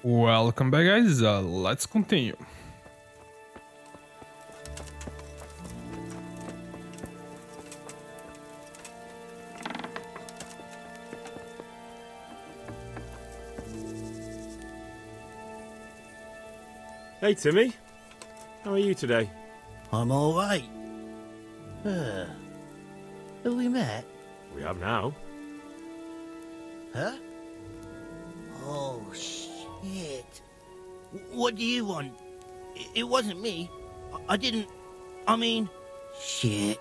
Welcome back, guys. Let's continue. Hey Timmy, how are you today? I'm alright. Have we met? We have now. Huh? Oh, shit. What do you want? It wasn't me. I didn't... I mean... Shit.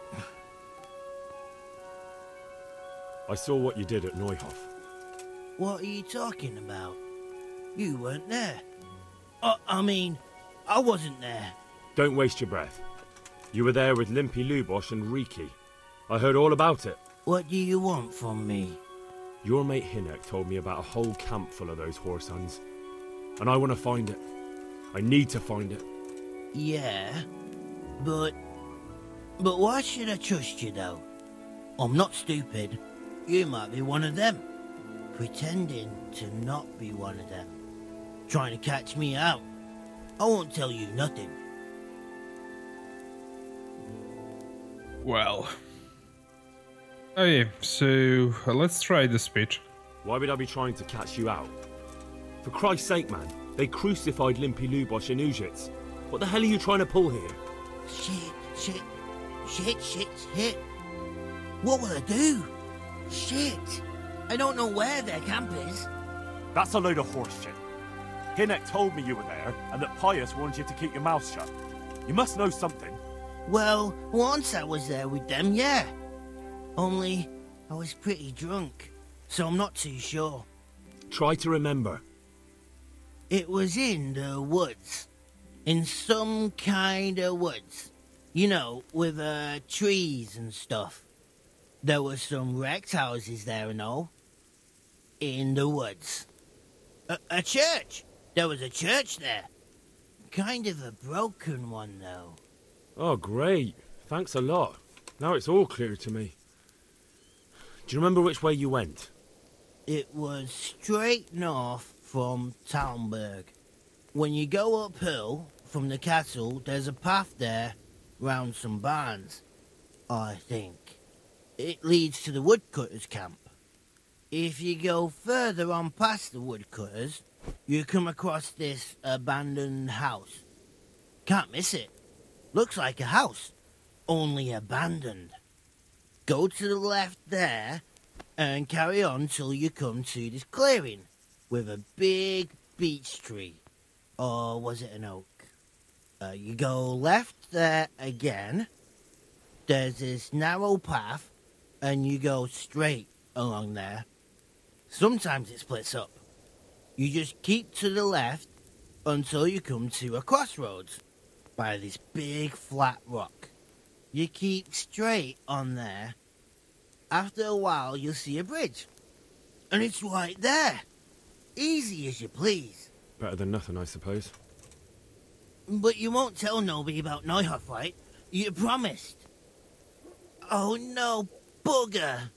I saw what you did at Neuhof. What are you talking about? You weren't there. I mean, I wasn't there. Don't waste your breath. You were there with Limpy Lubosh and Riki. I heard all about it. What do you want from me? Your mate Hinek told me about a whole camp full of those horse huns. And I want to find it. I need to find it. Yeah, but why should I trust you, though? I'm not stupid. You might be one of them. Pretending to not be one of them. Trying to catch me out. I won't tell you nothing. Well. Okay, so let's try the speech. Why would I be trying to catch you out? For Christ's sake, man, they crucified Limpy Lubosh in Ujits. What the hell are you trying to pull here? Shit. What will I do? Shit. I don't know where their camp is. That's a load of horse shit. Hinek told me you were there, and that Pius warned you to keep your mouth shut. You must know something. Well, once I was there with them, yeah. Only, I was pretty drunk, so I'm not too sure. Try to remember. It was in the woods. In some kind of woods. You know, with trees and stuff. There were some wrecked houses there and all. In the woods. A church! There was a church there. Kind of a broken one, though. Oh, great. Thanks a lot. Now it's all clear to me. Do you remember which way you went? It was straight north from Talmberg. When you go uphill from the castle, there's a path there round some barns, I think. It leads to the woodcutters' camp. If you go further on past the woodcutters, you come across this abandoned house. Can't miss it. Looks like a house, only abandoned. Go to the left there and carry on till you come to this clearing with a big beech tree. Or was it an oak? You go left there again. There's this narrow path and you go straight along there. Sometimes it splits up. You just keep to the left until you come to a crossroads by this big flat rock. You keep straight on there. After a while, you'll see a bridge. And it's right there. Easy as you please. Better than nothing, I suppose. But you won't tell nobody about Neuhof, right? You promised. Oh no, bugger.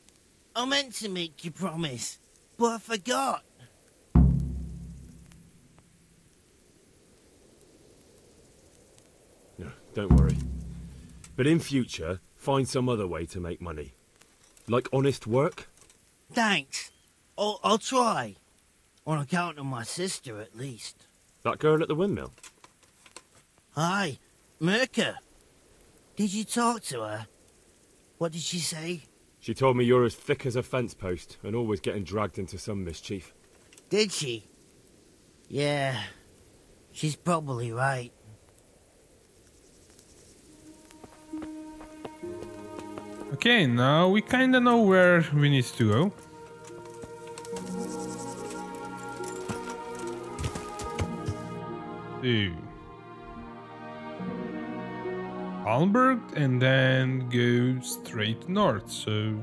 I meant to make you promise, but I forgot. No, don't worry. But in future, find some other way to make money. Like honest work? Thanks. I'll try. On account of my sister, at least. That girl at the windmill? Hi, Mirka. Did you talk to her? What did she say? She told me you're as thick as a fence post and always getting dragged into some mischief. Did she? Yeah, she's probably right. Okay, now we kinda know where we need to go. To Alberg and then go straight north, so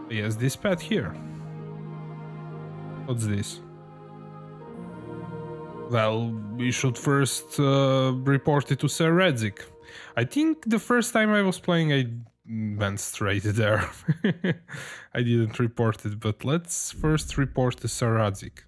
yes, this path here. What's this? Well, we should first report it to Sir Redzik. I think the first time I was playing I went straight there. I didn't report it, but let's first report to Sir Redzik.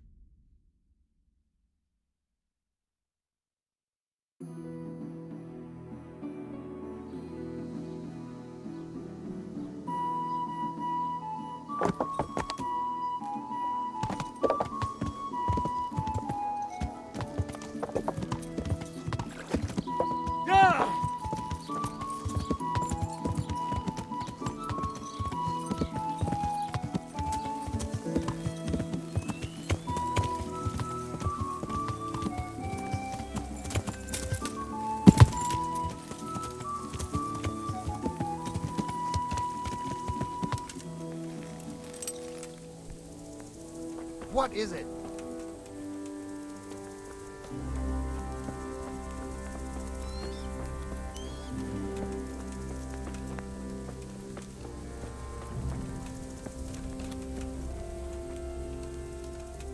What is it?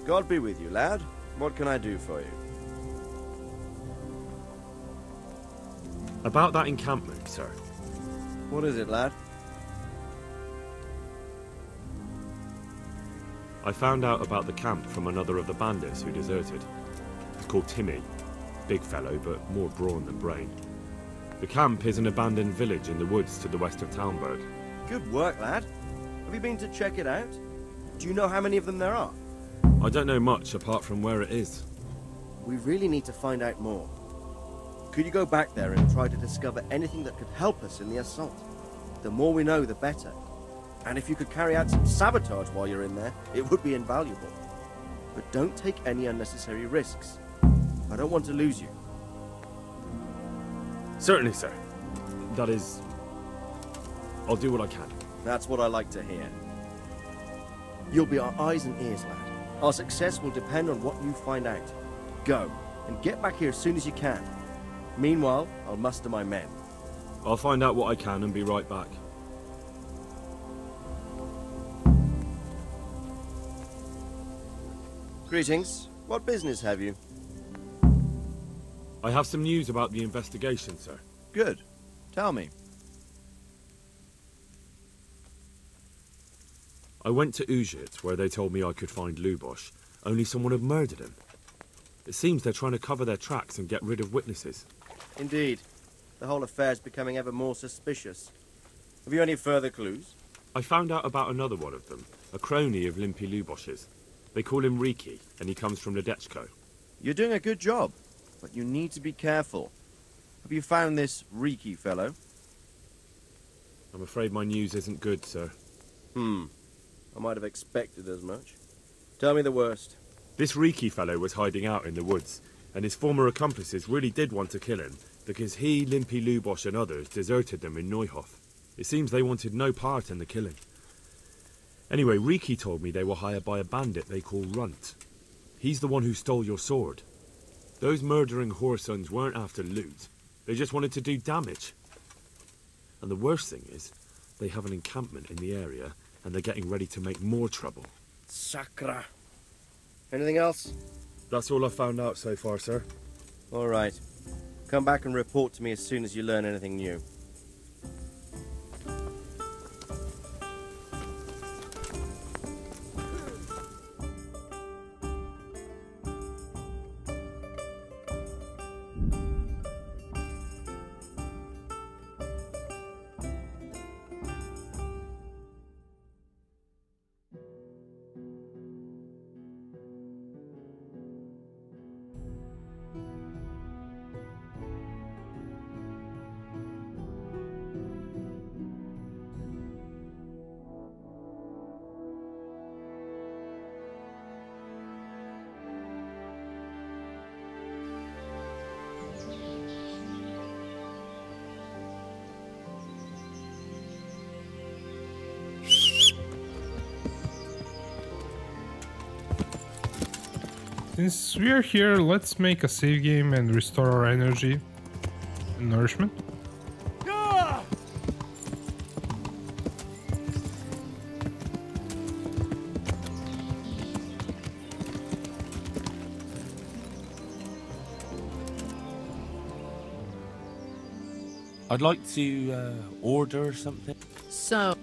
God be with you, lad. What can I do for you? About that encampment, sir. What is it, lad? I found out about the camp from another of the bandits who deserted. He's called Timmy. Big fellow, but more brawn than brain. The camp is an abandoned village in the woods to the west of Talmberg. Good work, lad. Have you been to check it out? Do you know how many of them there are? I don't know much apart from where it is. We really need to find out more. Could you go back there and try to discover anything that could help us in the assault? The more we know, the better. And if you could carry out some sabotage while you're in there, it would be invaluable. But don't take any unnecessary risks. I don't want to lose you. Certainly, sir. That is... I'll do what I can. That's what I like to hear. You'll be our eyes and ears, lad. Our success will depend on what you find out. Go, and get back here as soon as you can. Meanwhile, I'll muster my men. I'll find out what I can and be right back. Greetings. What business have you? I have some news about the investigation, sir. Good. Tell me. I went to Uzhit, where they told me I could find Lubosh, only someone had murdered him. It seems they're trying to cover their tracks and get rid of witnesses. Indeed. The whole affair's becoming ever more suspicious. Have you any further clues? I found out about another one of them, a crony of Limpy Lubosh's. They call him Riki, and he comes from Ledechko. You're doing a good job, but you need to be careful. Have you found this Riki fellow? I'm afraid my news isn't good, sir. I might have expected as much. Tell me the worst. This Riki fellow was hiding out in the woods, and his former accomplices really did want to kill him, because he, Limpy Lubosh and others deserted them in Neuhof. It seems they wanted no part in the killing. Anyway, Riki told me they were hired by a bandit they call Runt. He's the one who stole your sword. Those murdering whoresons weren't after loot. They just wanted to do damage. And the worst thing is, they have an encampment in the area, and they're getting ready to make more trouble. Sakra. Anything else? That's all I've found out so far, sir. All right. Come back and report to me as soon as you learn anything new. Since we are here, let's make a save game and restore our energy and nourishment. I'd like to order something. So,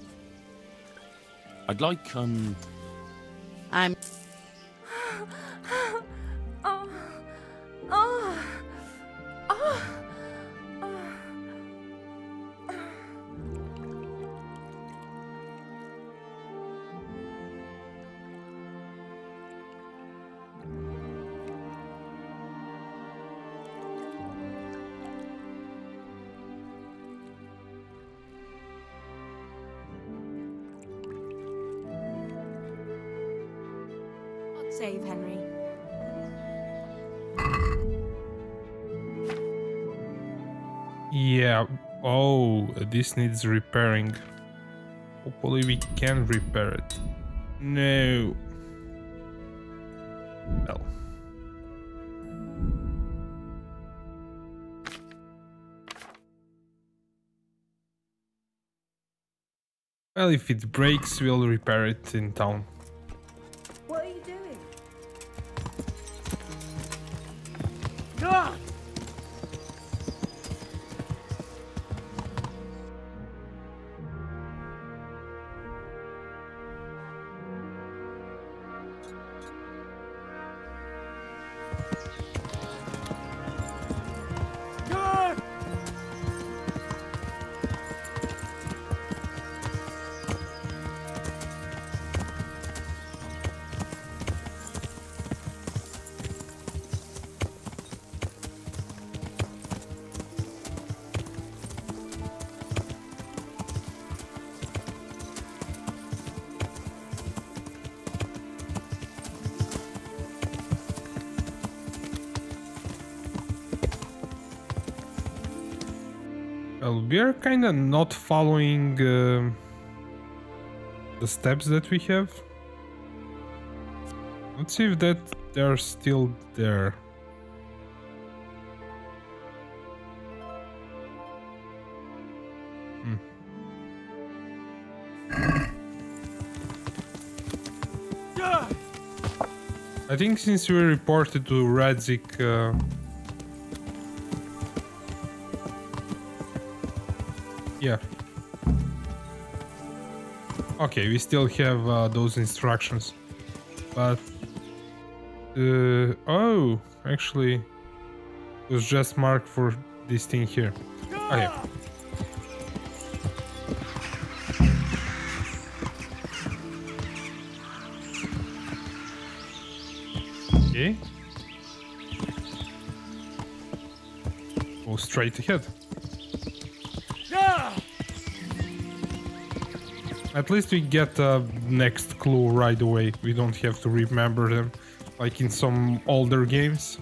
I'd like I'm... shave, Henry. Yeah. Oh, this needs repairing. Hopefully we can repair it. No. Well. Well, if it breaks, we'll repair it in town. What are you doing? Ah! Well, we are kind of not following the steps that we have. Let's see if they're still there. I think since we reported to Radzik, yeah. Okay, we still have those instructions, but oh, actually, it was just marked for this thing here. Okay. Okay. Go straight ahead. At least we get the next clue right away. We don't have to remember them like in some older games.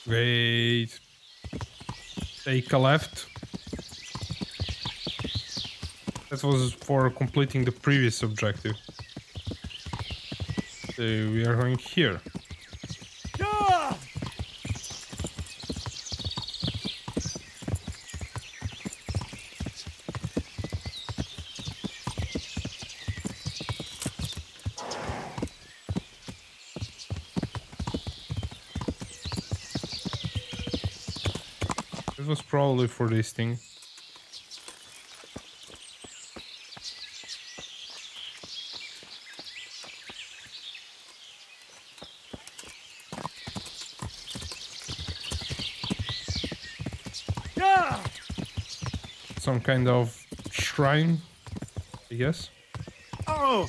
Wait. Take a left. That was for completing the previous objective. So we are going here. This was probably for this thing. Some kind of shrine, I guess. Oh!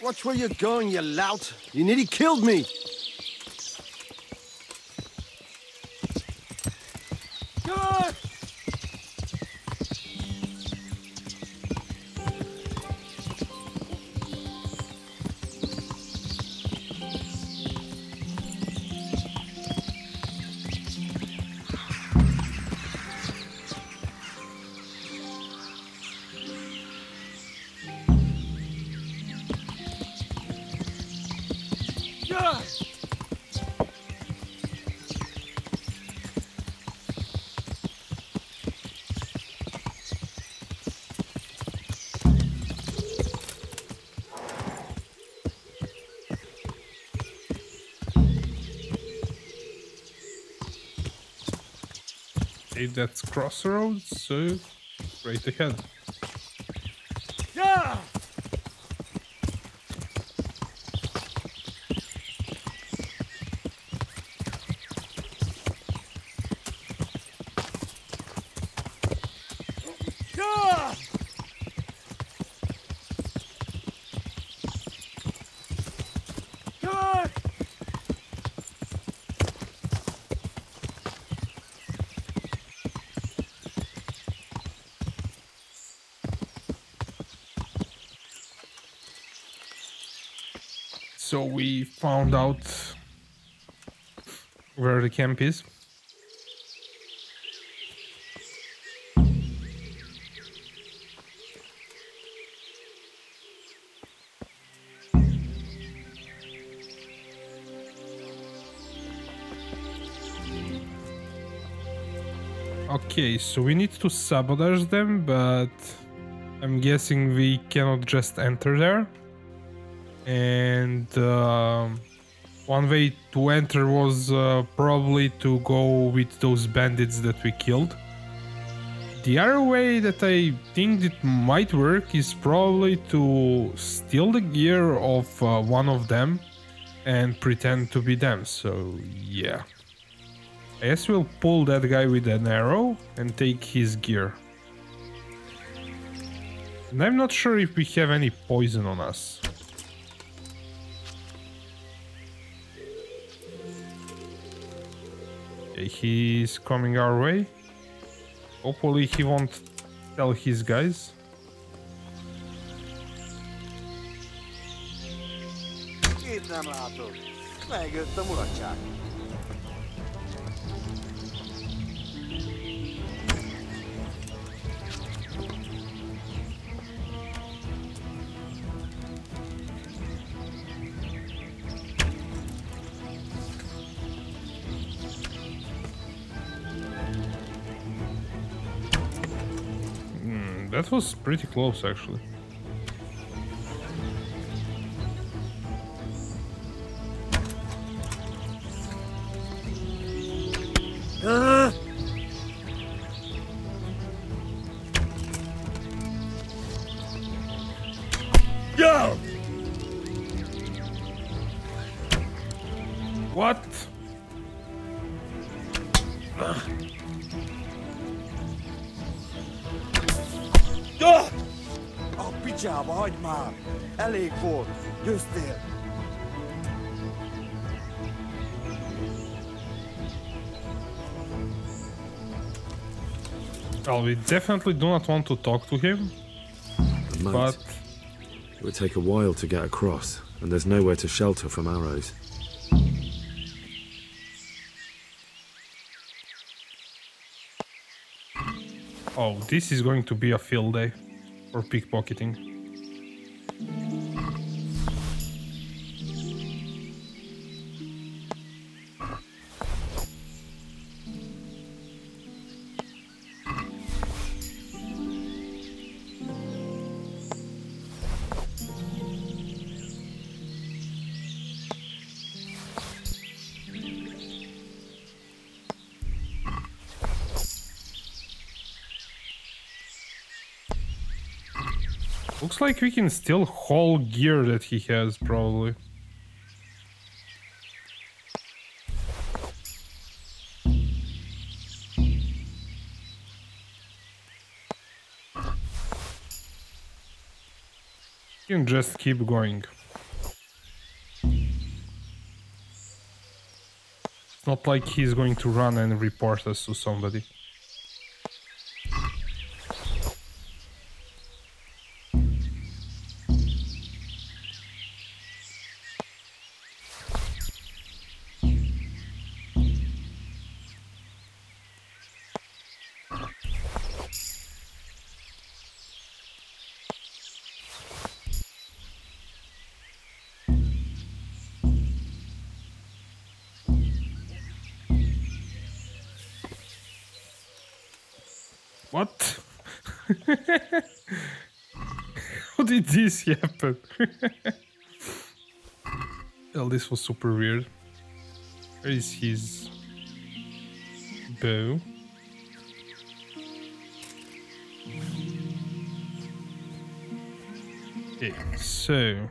Watch where you're going, you lout! You nearly killed me! Okay, that's crossroads, so right ahead. so we found out where the camp is. Okay, so we need to sabotage them, but I'm guessing we cannot just enter there. And one way to enter was probably to go with those bandits that we killed. The other way that I think it might work is probably to steal the gear of one of them and pretend to be them, so yeah. I guess we'll pull that guy with an arrow and take his gear. And I'm not sure if we have any poison on us. Okay, he's coming our way. Hopefully he won't tell his guys. Itt nem látod. Megjött a mulatság. That was pretty close, actually. Yo! What? A picsába hagyd már! Elég volt! Győztél! Well, we definitely do not want to talk to him, Mate, but it would take a while to get across, and there's nowhere to shelter from arrows. oh, this is going to be a field day for pickpocketing. Looks like we can still haul gear that he has, probably. We can just keep going. It's not like he's going to run and report us to somebody. What? How did this happen? Well, this was super weird. Where is his bow? Okay, so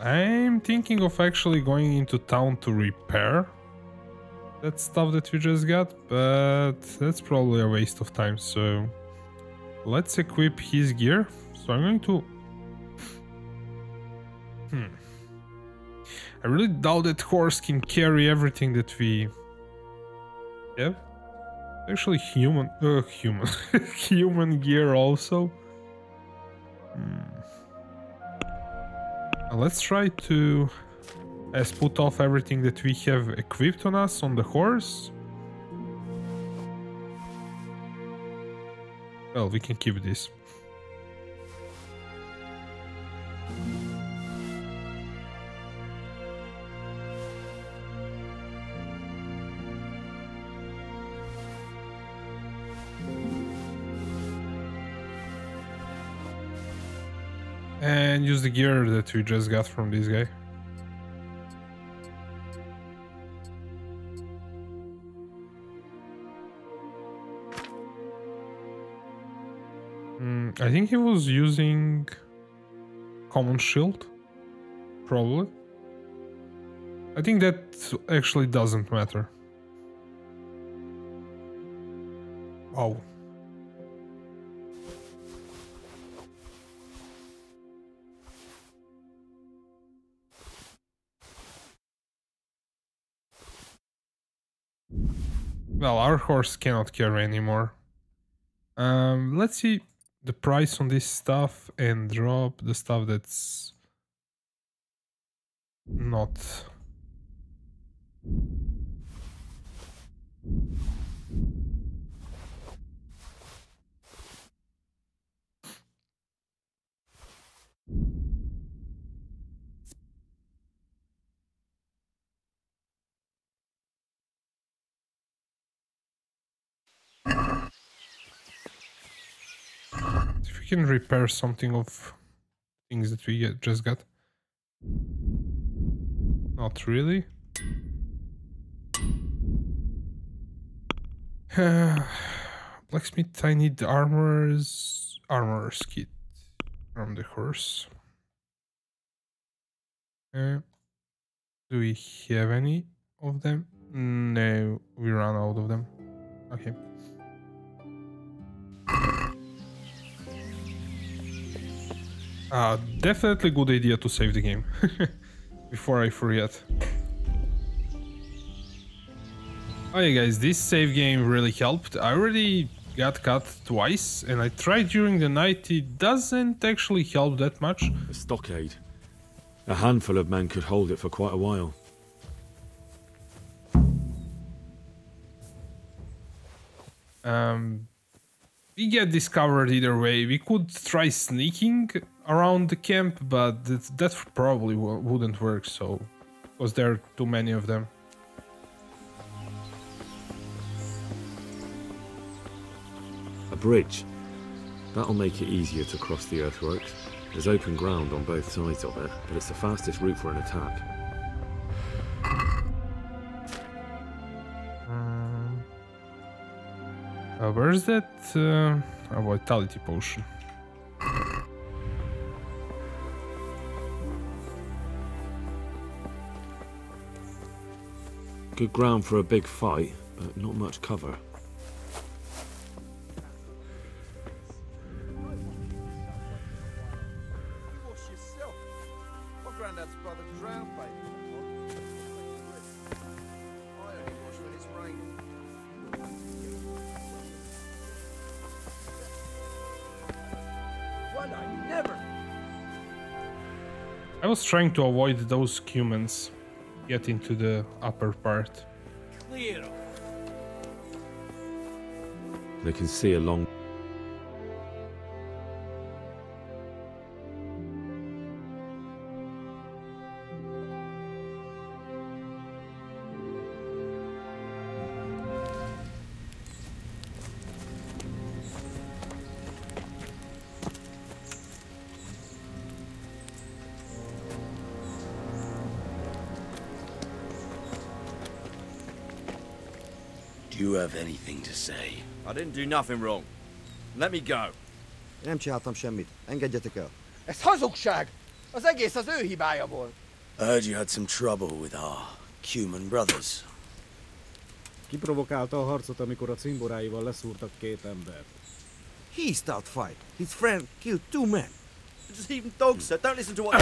I'm thinking of actually going into town to repair that stuff that we just got, but that's probably a waste of time, so let's equip his gear. So I'm going to I really doubt that horse can carry everything that we have. Actually human human gear also. Let's try to put off everything that we have equipped on us on the horse. Well, we can keep this. And use the gear that we just got from this guy. I think he was using common shield, probably. I think that actually doesn't matter. Wow. Well, our horse cannot carry anymore. Let's see the price on this stuff and drop the stuff that's not. If we can repair something of things that we just got. Not really. Blacksmith, I need armor's kit from the horse. Do we have any of them? No, we ran out of them. Okay. Definitely good idea to save the game before I forget. Okay guys, this save game really helped. I already got cut twice and I tried during the night. It doesn't actually help that much. A stockade. A handful of men could hold it for quite a while. We get discovered either way. We could try sneaking around the camp, but that probably wouldn't work, so because there are too many of them. A bridge. That'll make it easier to cross the earthworks. There's open ground on both sides of it, but it's the fastest route for an attack. Where's that vitality potion? Good ground for a big fight, but not much cover. I was trying to avoid those humans getting to the upper part. Clear. They can see a long... Do you have anything to say? I didn't do nothing wrong. Let me go. Nem csináltam semmit. Engedjetek el. Ez hazugság! Az egész az ő hibája volt. I heard you had some trouble with our human brothers. Kiprovokálta a harcot, amikor a cimboráival leszúrtak két embert. He started fight. His friend killed 2 men. Just even dogs, sir. Don't listen to what...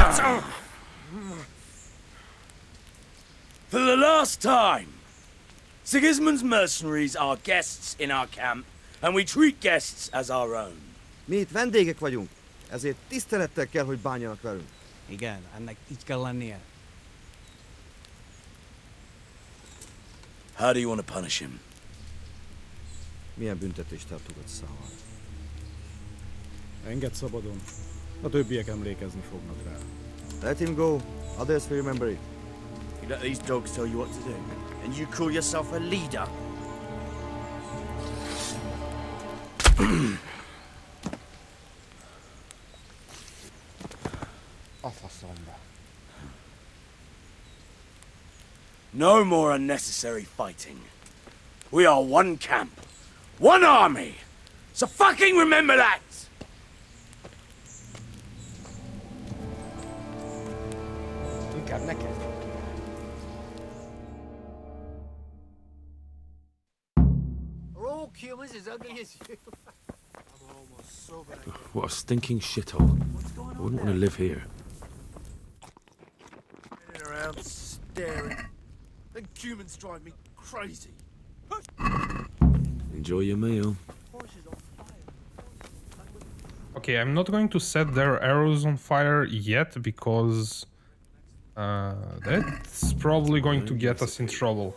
For the last time! Sigismund's mercenaries are guests in our camp, and we treat guests as our own. Mi itt vendégek vagyunk, ezért tisztelettel kell, hogy bánjanak velünk. Igen, ennek így kell lennie. How do you want to punish him? Milyen büntetést tartogatsz számmal? Engedd szabadon. A többiek emlékezni fognak rá. Let him go. Others will remember it. You let these dogs tell you what to do, and you call yourself a leader? A faszomba. No more unnecessary fighting. We are one camp, one army. So fucking remember that! Inkább neked. We're all humans as ugly as you. What a stinking shithole. I wouldn't want to live here. Sitting around staring. Them humans drive me crazy. Enjoy your meal. Okay, I'm not going to set their arrows on fire yet because that's probably going to get us in trouble.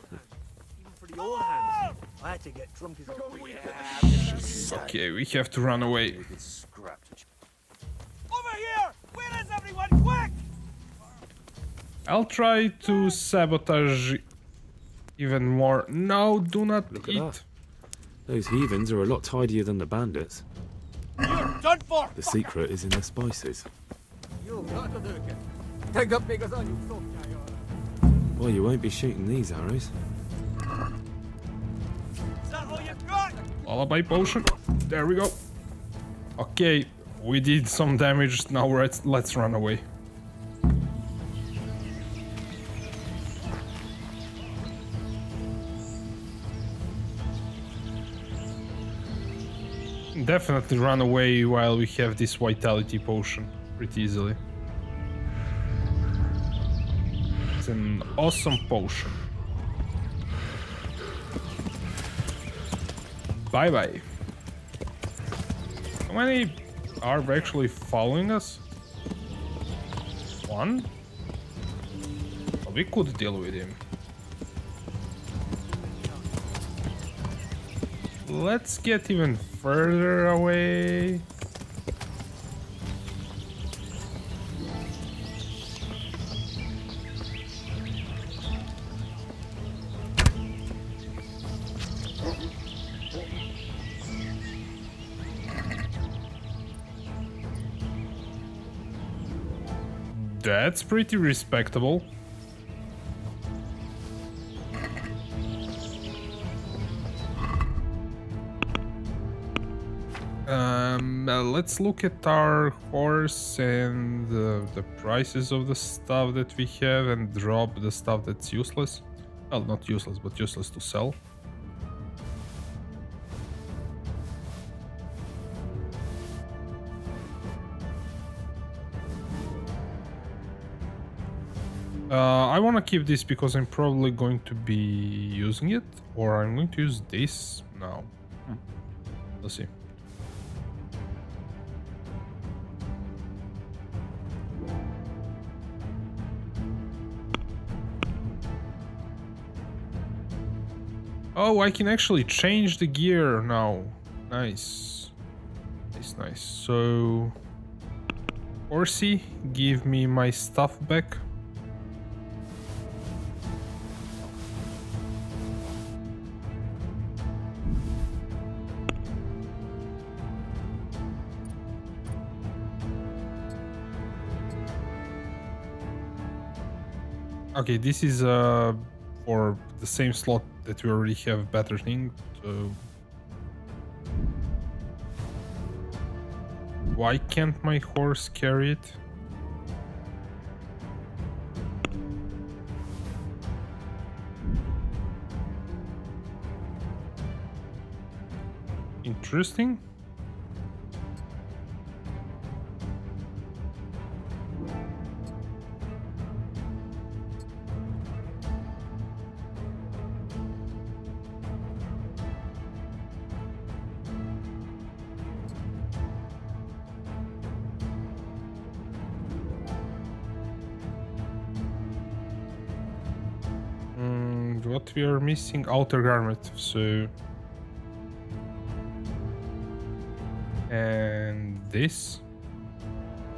I had to get drunk as a Okay, we have to run away. Over here! Where is everyone? Quick! I'll try to sabotage even more. No, do not Look at eat. that. Those heathens are a lot tidier than the bandits. You're done for! The secret is in their spices. Jó, látod őket? Tegnap még az anyjuk szoknyája. Well, you won't be shooting these arrows. Is that all you've got? Lullaby potion. There we go. Okay, we did some damage. Now let's run away. Definitely run away while we have this vitality potion pretty easily. It's an awesome potion. Bye bye. How many are actually following us? One? Well, we could deal with him. Let's get even further away. That's pretty respectable. Let's look at our horse and the prices of the stuff that we have and drop the stuff that's useless. Well, not useless, but useless to sell. I want to keep this because I'm probably going to be using it, or I'm going to use this now. Let's see. Oh, I can actually change the gear now. Nice. Nice, nice. So, Horsey, give me my stuff back. Okay, this is for the same slot that we already have better thing, so why can't my horse carry it? Interesting. what we are missing? Outer garment. So, and this,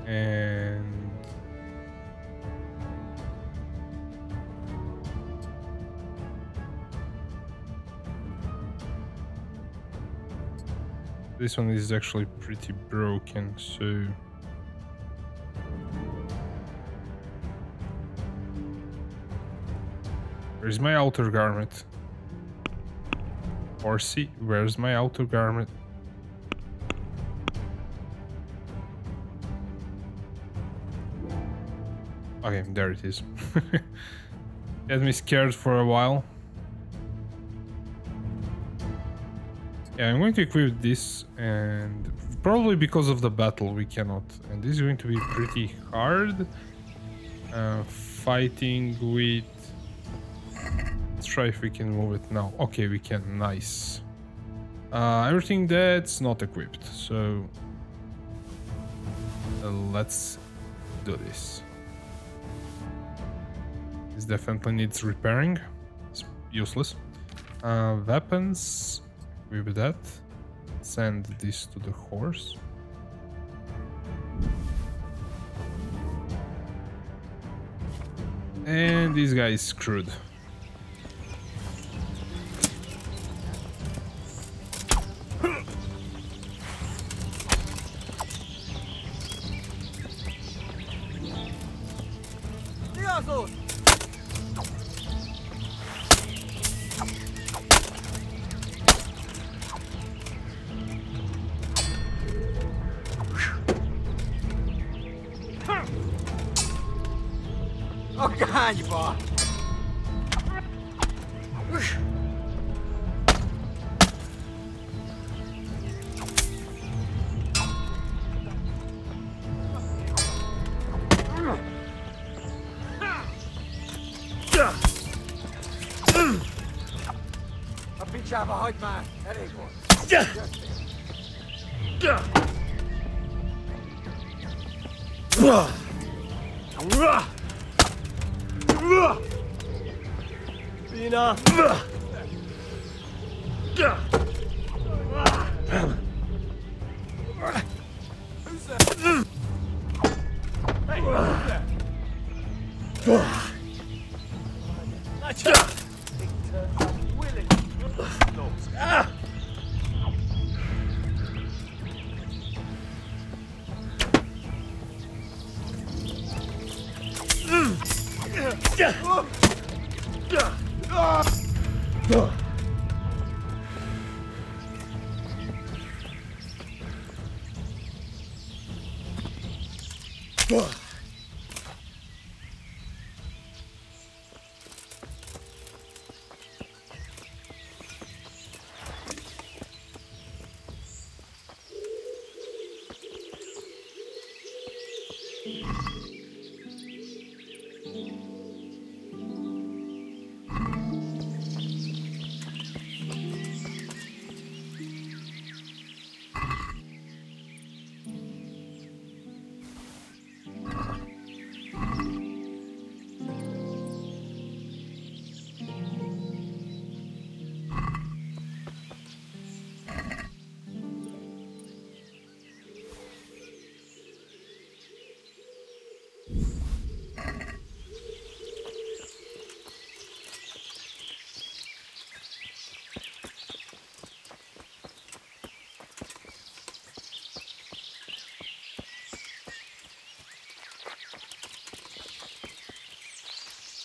and this one is actually pretty broken. So. Where's my outer garment? Horsey, where's my outer garment? Okay, there it is. Had me scared for a while. Yeah, I'm going to equip this, and probably because of the battle we cannot. And this is going to be pretty hard. Fighting with... Let's try if we can move it now. Okay, we can. Nice. Everything that's not equipped. So let's do this. This definitely needs repairing. It's useless. Weapons. With that. Send this to the horse. And this guy is screwed.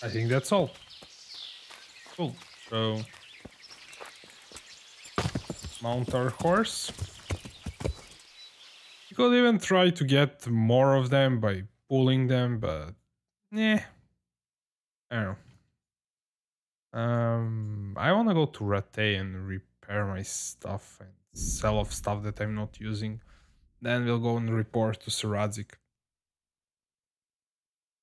I think that's all. Cool. So mount our horse. You could even try to get more of them by pulling them, but yeah, I don't know. I want to go to Rattay and repair my stuff and sell off stuff that I'm not using. Then we'll go and report to Saradzik.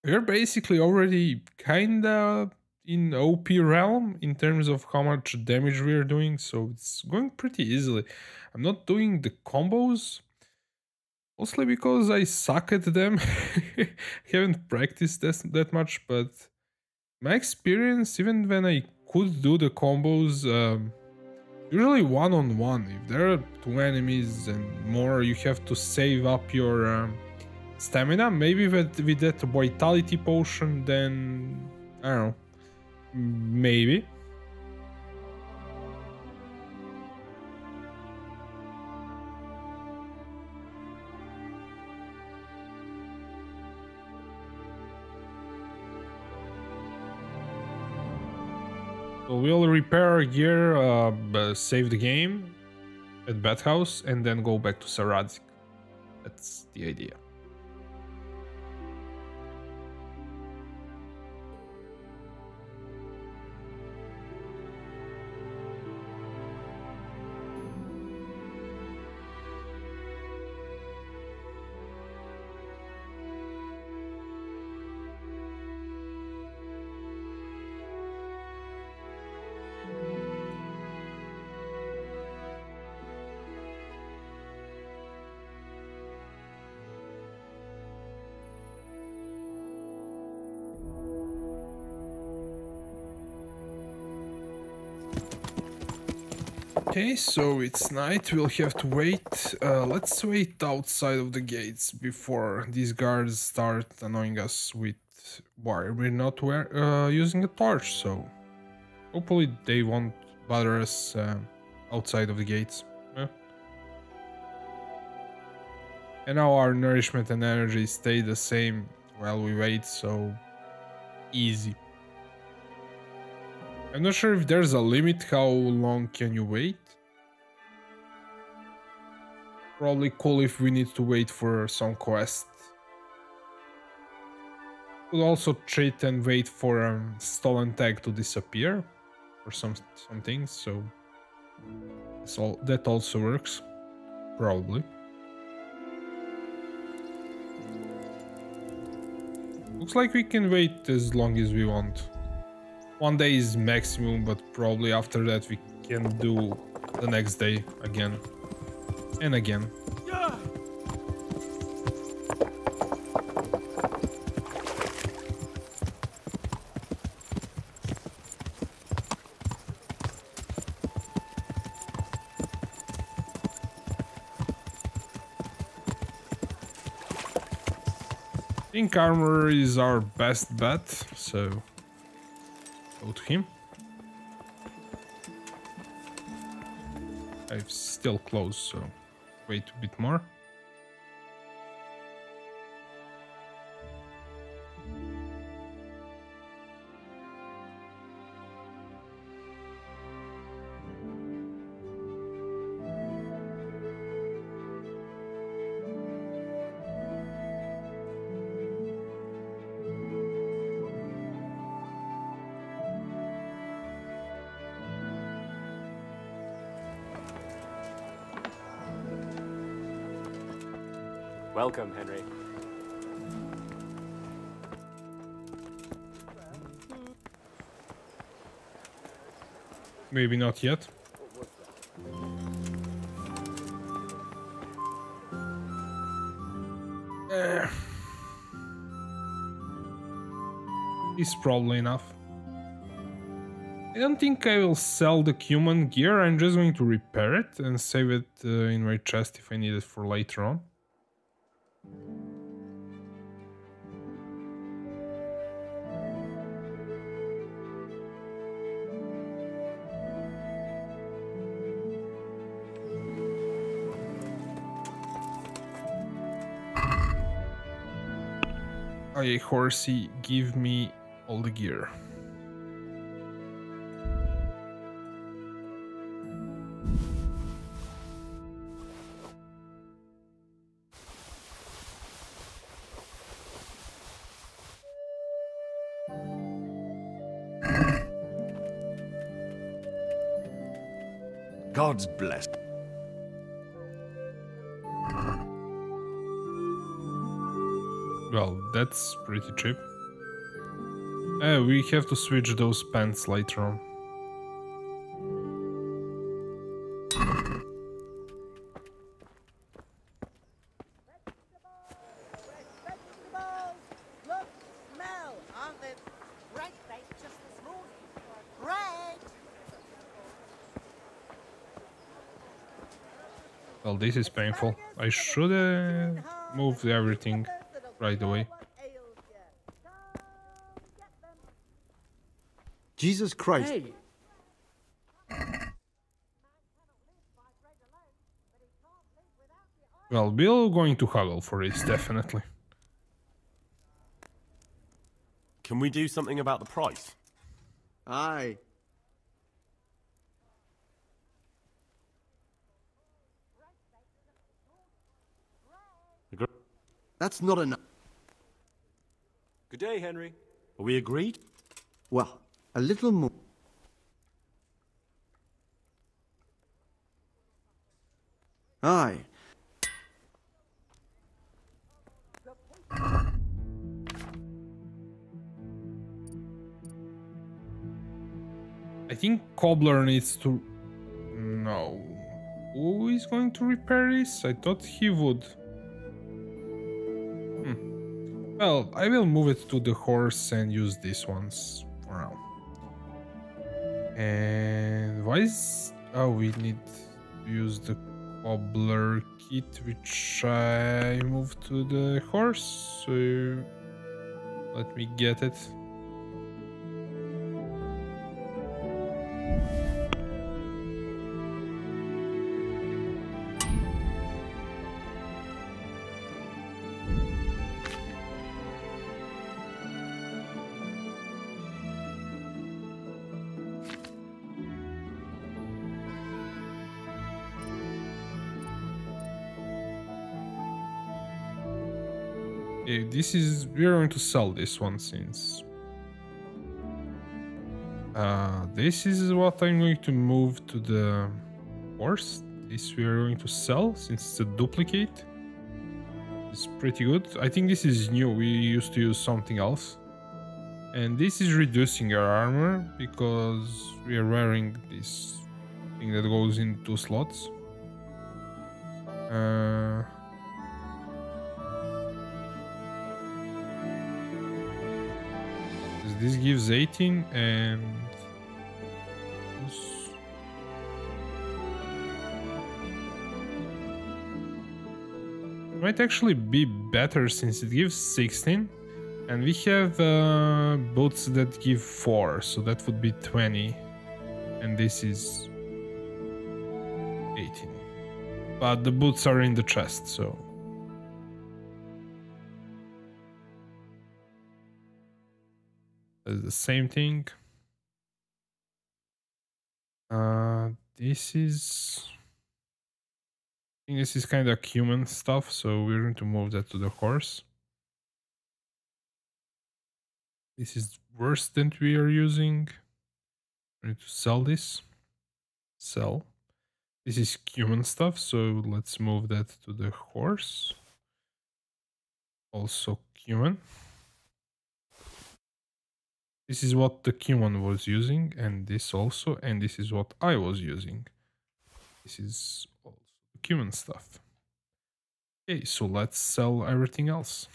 We're basically already kinda in OP realm in terms of how much damage we're doing, so it's going pretty easily. I'm not doing the combos, mostly because I suck at them. Haven't practiced that much, but my experience, even when I could do the combos usually one-on-one. If there are two enemies and more, you have to save up your stamina. Maybe with that vitality potion, then I don't know. Maybe. So we'll repair our gear, save the game at Bathhouse, and then go back to Saradzik. That's the idea. Okay, so it's night, we'll have to wait. Let's wait outside of the gates before these guards start annoying us with why we're not using a torch, so hopefully they won't bother us outside of the gates. Yeah. And now our nourishment and energy stay the same while we wait, so easy. I'm not sure if there's a limit how long can you wait. Probably cool if we need to wait for some quest. Could also cheat and wait for stolen tag to disappear or some things, so that also works. Probably. Looks like we can wait as long as we want. 1 day is maximum, but probably after that we can do the next day again and again. Pink armor is our best bet, so go to him. I'm still close, so wait a bit more. Welcome, Henry. Maybe not yet. It's probably enough. I don't think I will sell the human gear, I'm just going to repair it and save it in my chest if I need it for later on. Hey, horsey, give me all the gear. God's bless. Well, that's pretty cheap. We have to switch those pants later on. Look, smell, aren't they? Great, just this morning. Bread! Well, this is painful. I should move everything right away. Jesus Christ. Hey, Well, we're going to haggle for this, definitely. Can we do something about the price? Aye. That's not enough. Good day, Henry. Are we agreed? Well, a little more. Aye. I think Cobbler needs to... No. Who is going to repair this? I thought he would. Well, I will move it to the horse and use these ones for now. And why is... Oh, we need to use the Cobbler kit, which I moved to the horse. So let me get it. Okay, this is... we're going to sell this one since... this is what I'm going to move to the horse. This we are going to sell since it's a duplicate. It's pretty good. I think this is new. We used to use something else. And this is reducing our armor because we are wearing this thing that goes in 2 slots. This gives 18 and this... might actually be better since it gives 16 and we have boots that give 4, so that would be 20 and this is 18, but the boots are in the chest, so the same thing. This is... I think this is kind of human stuff, so we're going to move that to the horse. This is worse than we are using. We're going to sell this. Sell. This is human stuff, so let's move that to the horse. Also human. This is what the Cuman was using, and this also, and this is what I was using. This is also Cuman stuff. Okay, so let's sell everything else.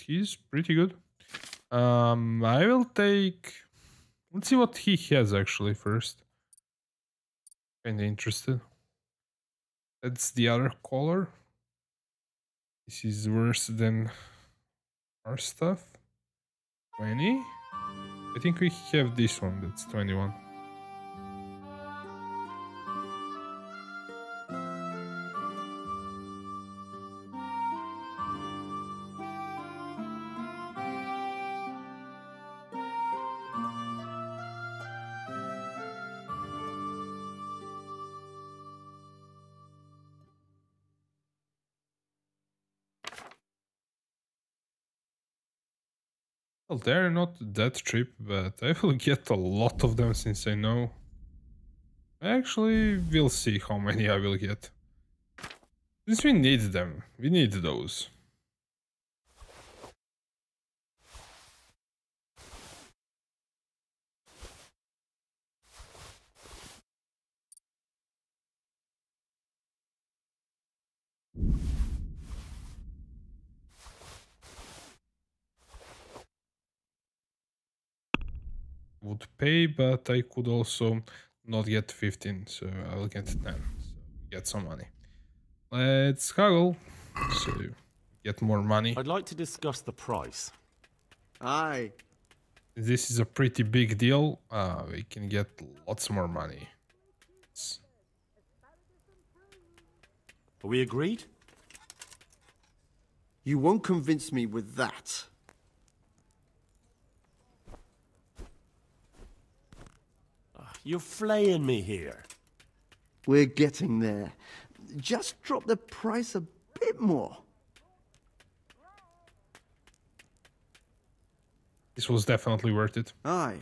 He's pretty good. I will take... let's see what he has actually first. Kinda interested. That's the other color. This is worse than our stuff. 20. I think we have this one that's 21. Well, they're not that cheap, but I will get a lot of them since I know. Actually, we'll see how many I will get. Since we need them, we need those. would pay, but I could also not get 15, so I'll get 10. So get some money. Let's haggle. So get more money. I'd like to discuss the price. Aye. This is a pretty big deal. We can get lots more money. Are we agreed? You won't convince me with that. You're flaying me here. We're getting there. Just drop the price a bit more. This was definitely worth it. Aye.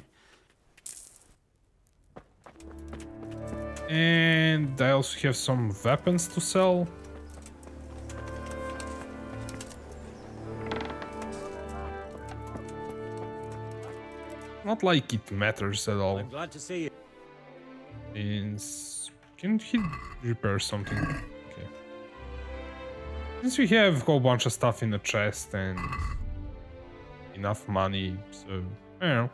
And I also have some weapons to sell. Not like it matters at all. I'm glad to see you. Can he repair something? Okay. Since we have a whole bunch of stuff in the chest and enough money, so I don't know.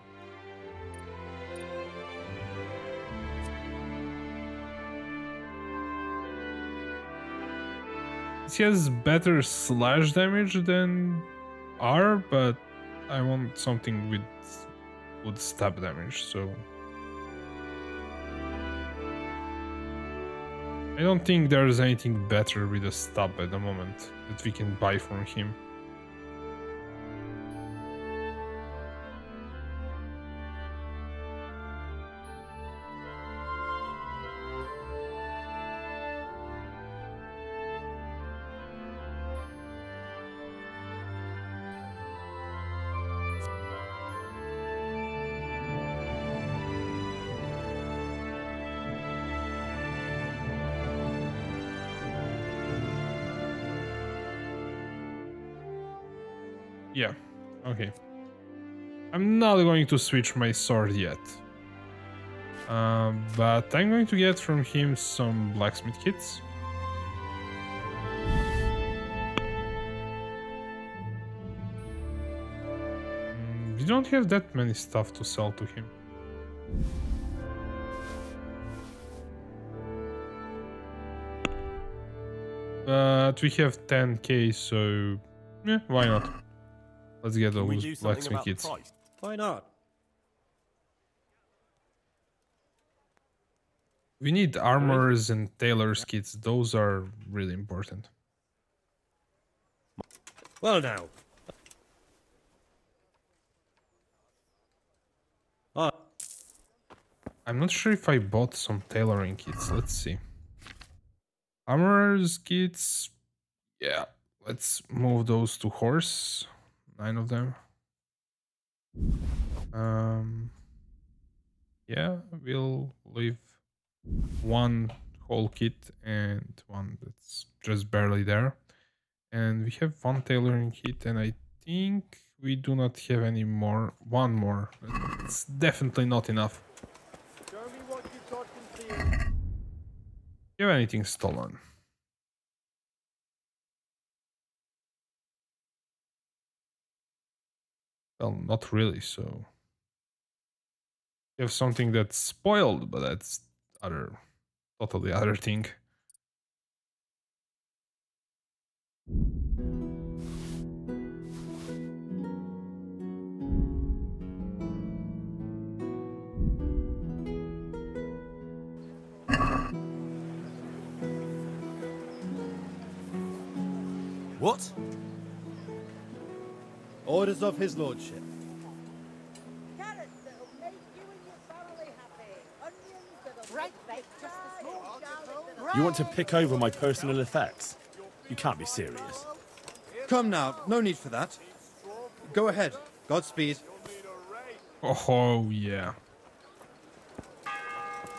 He has better slash damage than R, but I want something with good stab damage, so I don't think there's anything better with a stab at the moment that we can buy from him. Yeah, okay. I'm not going to switch my sword yet. But I'm going to get from him some blacksmith kits. We don't have that many stuff to sell to him. But we have 10k, so yeah, why not? Let's get those blacksmith kits. Why not? We need armors and tailor's kits. Those are really important. Well now. I'm not sure if I bought some tailoring kits. Let's see. Armor's kits. Yeah, let's move those to horse. 9 of them. Yeah, we'll leave one whole kit and one that's just barely there. And we have one tailoring kit, and I think we do not have any more. One more. It's definitely not enough. Show me what you got concealed. Do you have anything stolen? Well, not really, so... You have something that's spoiled, but that's totally other thing. What? Orders of his lordship. Carrots that'll make you and your family happy. Onions that'll right back just a small garlic. You want to pick over my personal effects? You can't be serious. Come now, no need for that. Go ahead. Godspeed. Oh, yeah.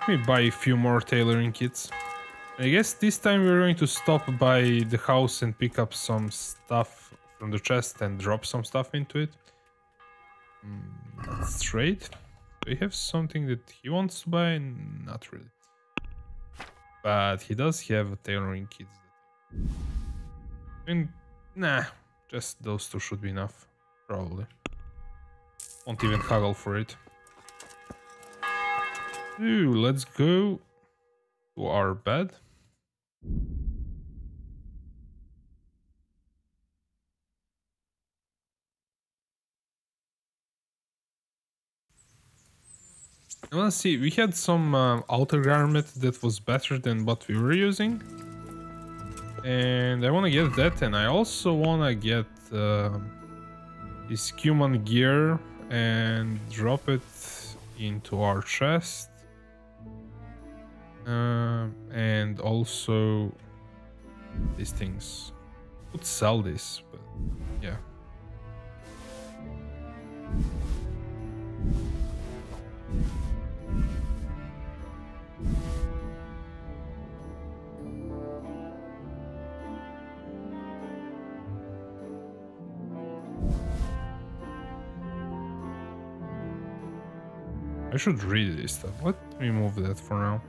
Let me buy a few more tailoring kits. I guess this time we're going to stop by the house and pick up some stuff from the chest and drop some stuff into it. Let's trade. Do we have something that he wants to buy? Not really. But he does have a tailoring kit. I mean, nah, just those two should be enough, probably. Won't even haggle for it. Ooh, let's go to our bed. I wanna see, we had some outer garment that was better than what we were using. And I wanna get that, and I also wanna get this human gear and drop it into our chest. And also these things. Could sell this, but yeah. I should read this stuff. Let me move that for now.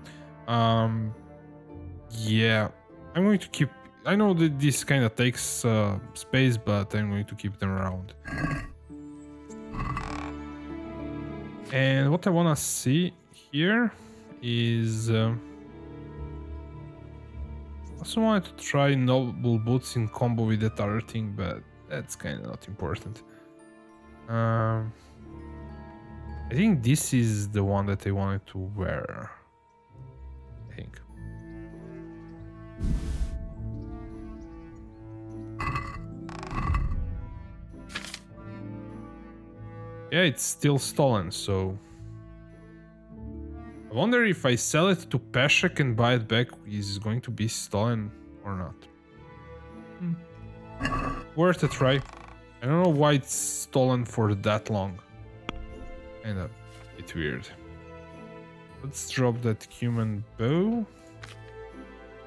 Yeah, I'm going to keep. I know that this kind of takes space, but I'm going to keep them around. And what I want to see here is I also wanted to try noble boots in combo with that other thing, but that's kind of not important. I think this is the one that I wanted to wear. I think. Yeah, it's still stolen, so... I wonder if I sell it to Peshek and buy it back, is it going to be stolen or not? Worth a try. I don't know why it's stolen for that long. Kinda a bit weird. Let's drop that human bow.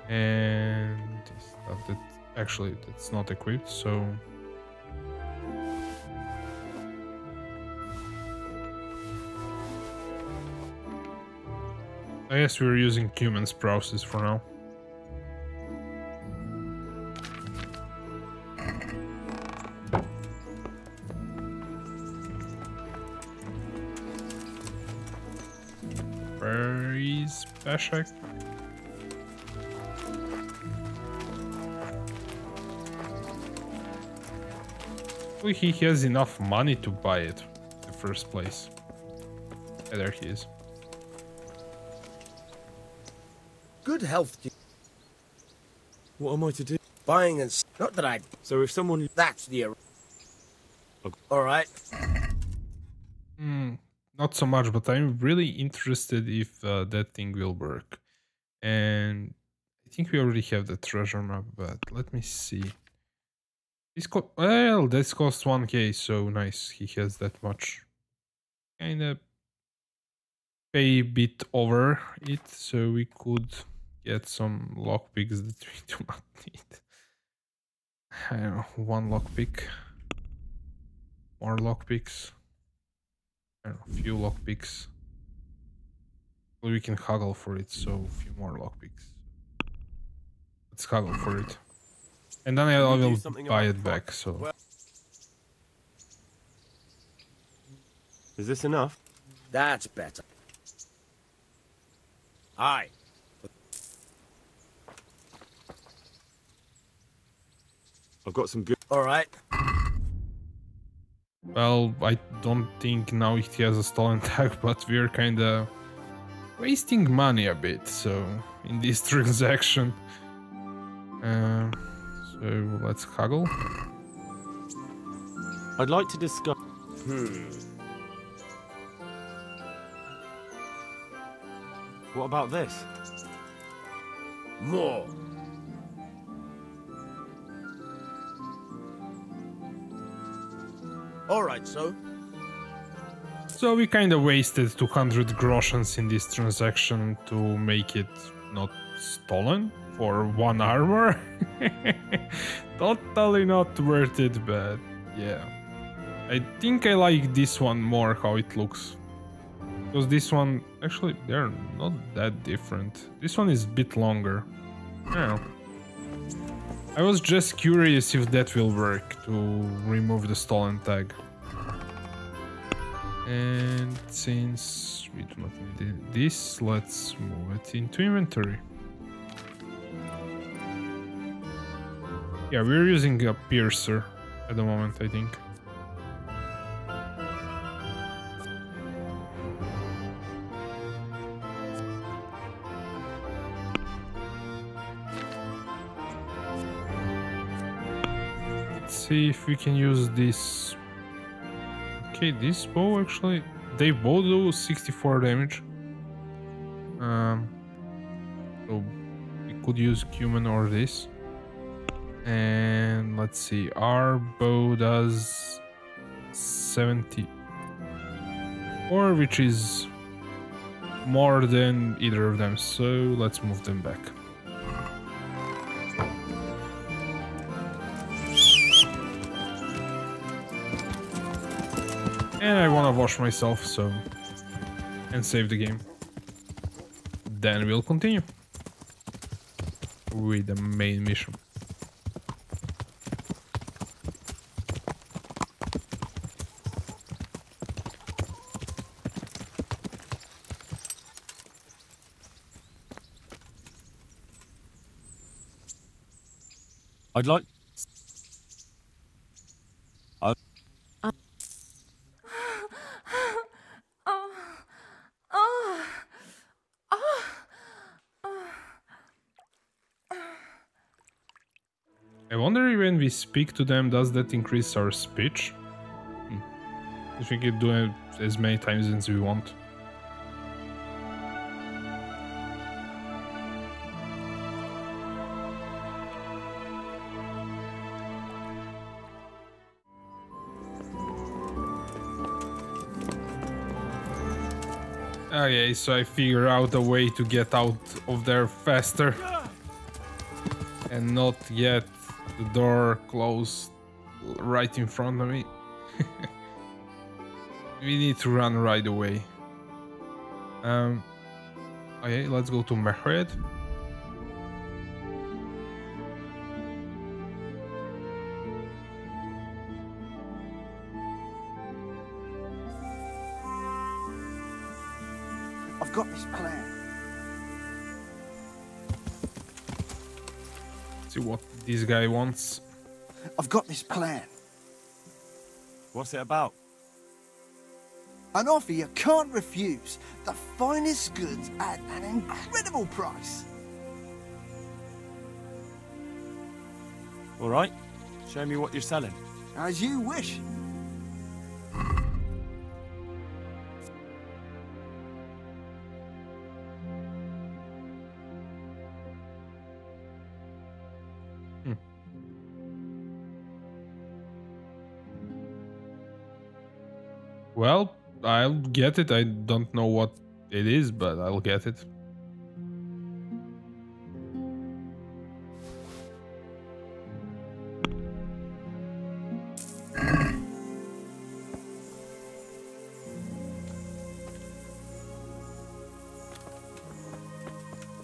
And stuff that actually that's not equipped, so I guess we're using human sprouses for now. Where is Peshek? He has enough money to buy it in the first place. Yeah, there he is. Good health. What am I to do? Buying and... Not that I... So if someone... That's the... Alright. Not so much, but I'm really interested if that thing will work. And I think we already have the treasure map, but let me see. Well, this costs 1k, so nice. He has that much. Kinda pay a bit over it, so we could get some lockpicks that we do not need. I don't know, one lockpick. More lockpicks. I don't know, a few lockpicks. Well, we can haggle for it, so a few more lockpicks. Let's haggle for it. And then I will buy it back, so... Is this enough? That's better. Aye. I've got some good... Alright. Well, I don't think now it has a stolen tag, but we're kinda wasting money a bit, so in this transaction. So let's haggle. I'd like to discuss... What about this? More. Alright, so we kind of wasted 200 groshens in this transaction to make it not stolen for one armor. Totally not worth it, but yeah. I think I like this one more, how it looks. Because this one, actually, they're not that different. This one is a bit longer. I don't know. I was just curious if that will work to remove the stolen tag. And since we do not need this, let's move it into inventory. Yeah, we're using a piercer at the moment, I think. Let's see if we can use this. Okay, this bow actually, they both do 64 damage. So we could use cumin or this. And let's see, our bow does 74, which is more than either of them. So let's move them back. And I want to wash myself, so, and save the game. Then we'll continue with the main mission. I'd like... I wonder when we speak to them, does that increase our speech? I think we can do it as many times as we want. Okay, so I figure out a way to get out of there faster and not get the door closed right in front of me. We need to run right away. Okay, let's go to Mahred. I've got this plan. See what this guy wants. I've got this plan. What's it about? An offer you can't refuse. The finest goods at an incredible price. All right. Show me what you're selling. As you wish. Well, I'll get it. I don't know what it is, but I'll get it.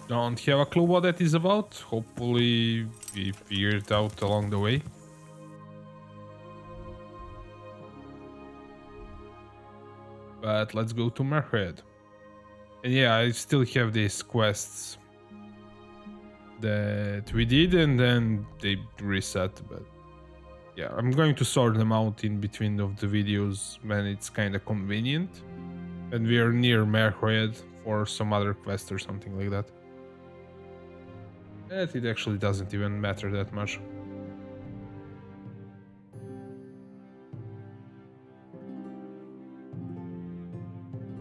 Don't have a clue what that is about. Hopefully we figure it out along the way. But let's go to Mahred. And yeah, I still have these quests that we did and then they reset, but yeah, I'm going to sort them out in between of the videos when it's kind of convenient. And we are near Mahred for some other quest or something like that. But it actually doesn't even matter that much.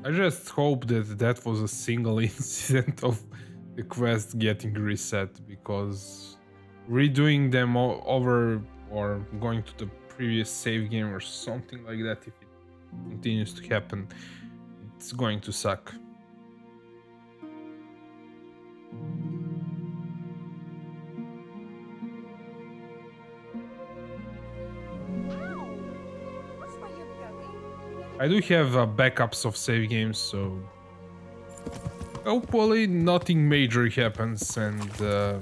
I just hope that that was a single incident of the quest getting reset, because redoing them over or going to the previous save game or something like that, if it continues to happen, it's going to suck. I do have backups of save games, so hopefully nothing major happens, and the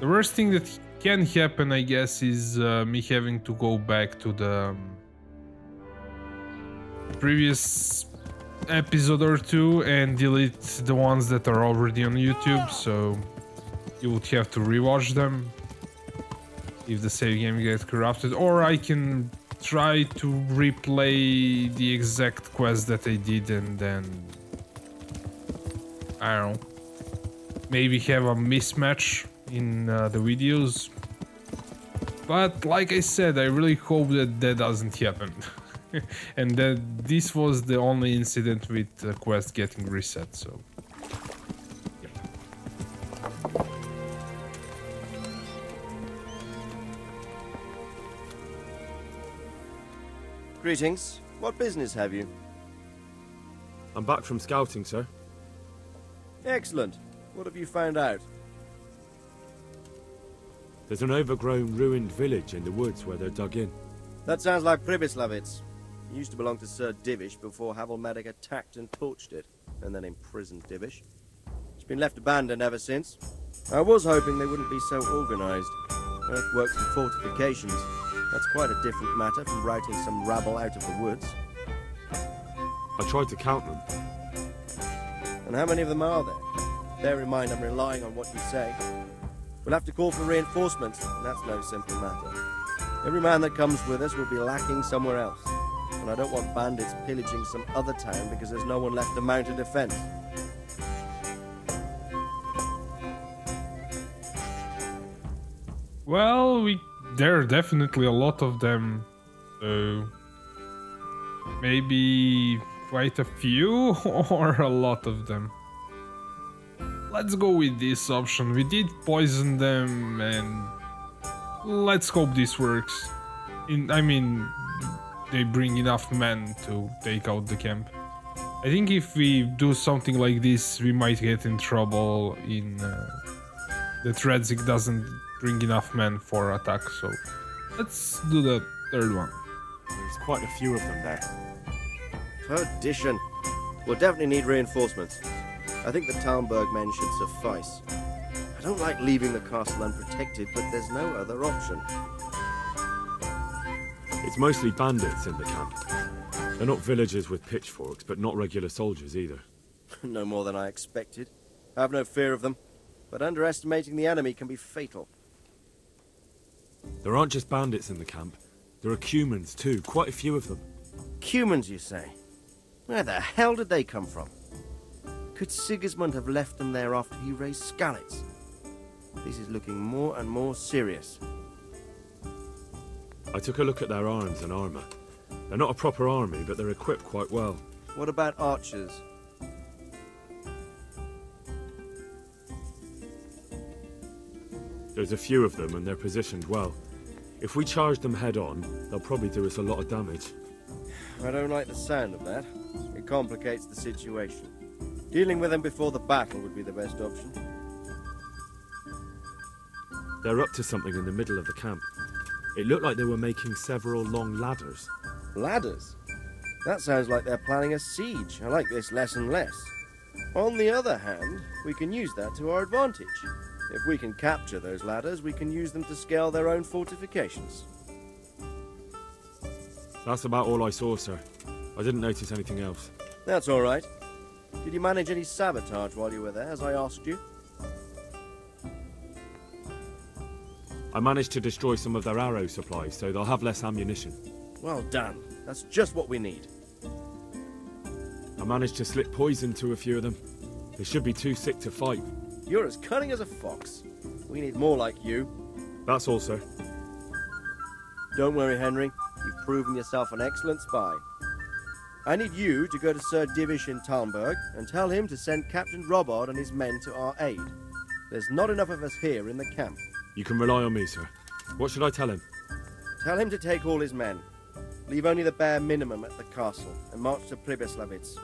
worst thing that can happen, I guess, is me having to go back to the previous episode or two and delete the ones that are already on YouTube, so you would have to rewatch them if the save game gets corrupted, or I can try to replay the exact quest that I did and then, I don't know, maybe have a mismatch in the videos. But like I said, I really hope that that doesn't happen. And that this was the only incident with the quest getting reset, so yeah. Greetings. What business have you? I'm back from scouting, sir. Excellent. What have you found out? There's an overgrown, ruined village in the woods where they're dug in. That sounds like Pribyslavitz. It used to belong to Sir Divish before Havelmedic attacked and torched it, and then imprisoned Divish. It's been left abandoned ever since. I was hoping they wouldn't be so organised. Earthworks and fortifications. That's quite a different matter from routing some rabble out of the woods. I tried to count them. And how many of them are there? Bear in mind I'm relying on what you say. We'll have to call for reinforcements, and that's no simple matter. Every man that comes with us will be lacking somewhere else. And I don't want bandits pillaging some other town because there's no one left to mount a defense. Well, there are definitely a lot of them, so maybe quite a few or a lot of them. Let's go with this option. We did poison them, and let's hope this works. I mean, they bring enough men to take out the camp. I think if we do something like this, we might get in trouble in that Redzik doesn't bring enough men for attack, so let's do the third one. There's quite a few of them there. Perdition. We'll definitely need reinforcements. I think the Talmberg men should suffice. I don't like leaving the castle unprotected, but there's no other option. It's mostly bandits in the camp. They're not villagers with pitchforks, but not regular soldiers either. No more than I expected. I have no fear of them, but underestimating the enemy can be fatal. There aren't just bandits in the camp. There are Cumans too, quite a few of them. Cumans, you say? Where the hell did they come from? Could Sigismund have left them there after he raised Skalitz? This is looking more and more serious. I took a look at their arms and armour. They're not a proper army, but they're equipped quite well. What about archers? There's a few of them and they're positioned well. If we charge them head on, they'll probably do us a lot of damage. I don't like the sound of that. It complicates the situation. Dealing with them before the battle would be the best option. They're up to something in the middle of the camp. It looked like they were making several long ladders. Ladders? That sounds like they're planning a siege. I like this less and less. On the other hand, we can use that to our advantage. If we can capture those ladders, we can use them to scale their own fortifications. That's about all I saw, sir. I didn't notice anything else. That's all right. Did you manage any sabotage while you were there, as I asked you? I managed to destroy some of their arrow supplies, so they'll have less ammunition. Well done. That's just what we need. I managed to slip poison to a few of them. They should be too sick to fight. You're as cunning as a fox. We need more like you. That's all, sir. Don't worry, Henry. You've proven yourself an excellent spy. I need you to go to Sir Divish in Talmberg and tell him to send Captain Robard and his men to our aid. There's not enough of us here in the camp. You can rely on me, sir. What should I tell him? Tell him to take all his men. Leave only the bare minimum at the castle and march to Pribyslavitz.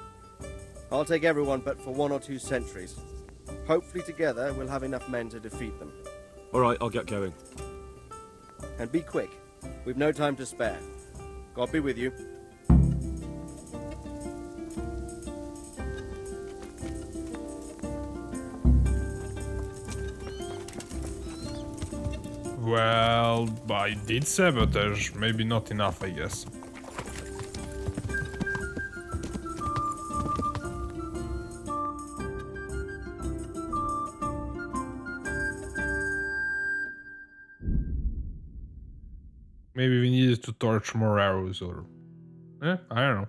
I'll take everyone but for 1 or 2 sentries. Hopefully together we'll have enough men to defeat them. All right, I'll get going. And be quick. We've no time to spare. God be with you. Well, I did sabotage. Maybe not enough, I guess. Maybe we needed to torch more arrows or... I don't know.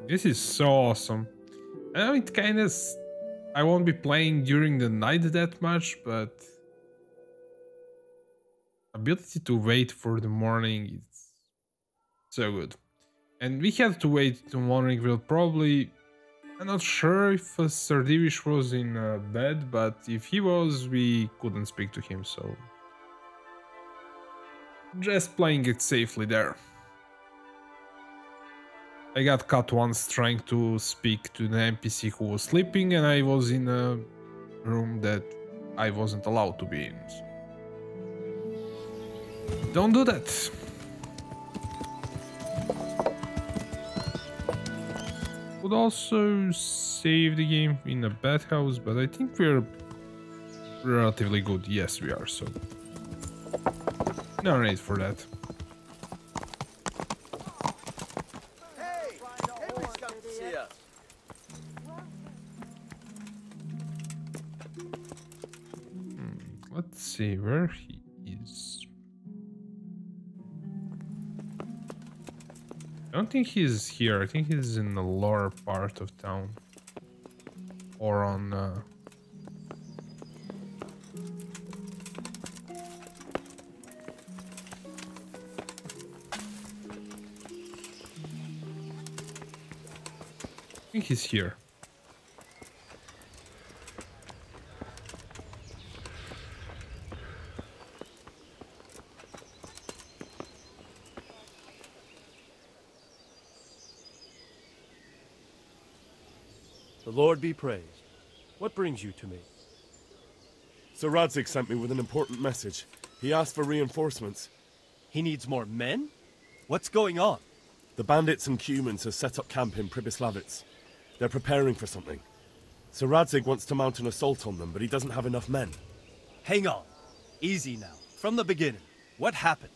This is so awesome. I know it kind of... I won't be playing during the night that much, but... ability to wait for the morning is so good. And we had to wait till morning. We'll probably... I'm not sure if Sir Divish was in bed, but if he was, we couldn't speak to him, so... just playing it safely there. I got caught once trying to speak to the NPC who was sleeping, and I was in a room that I wasn't allowed to be in. So. Don't do that. Would also save the game in a bathhouse, but I think we're relatively good. Yes, we are, so no need for that. Let's see where he is. I don't think he's here. I think he's in the lower part of town. Or on... I think he's here. The Lord be praised. What brings you to me? Sir Radzig sent me with an important message. He asked for reinforcements. He needs more men? What's going on? The bandits and humans have set up camp in Pribyslavitz. They're preparing for something. Sir Radzig wants to mount an assault on them, but he doesn't have enough men. Hang on. Easy now. From the beginning. What happened?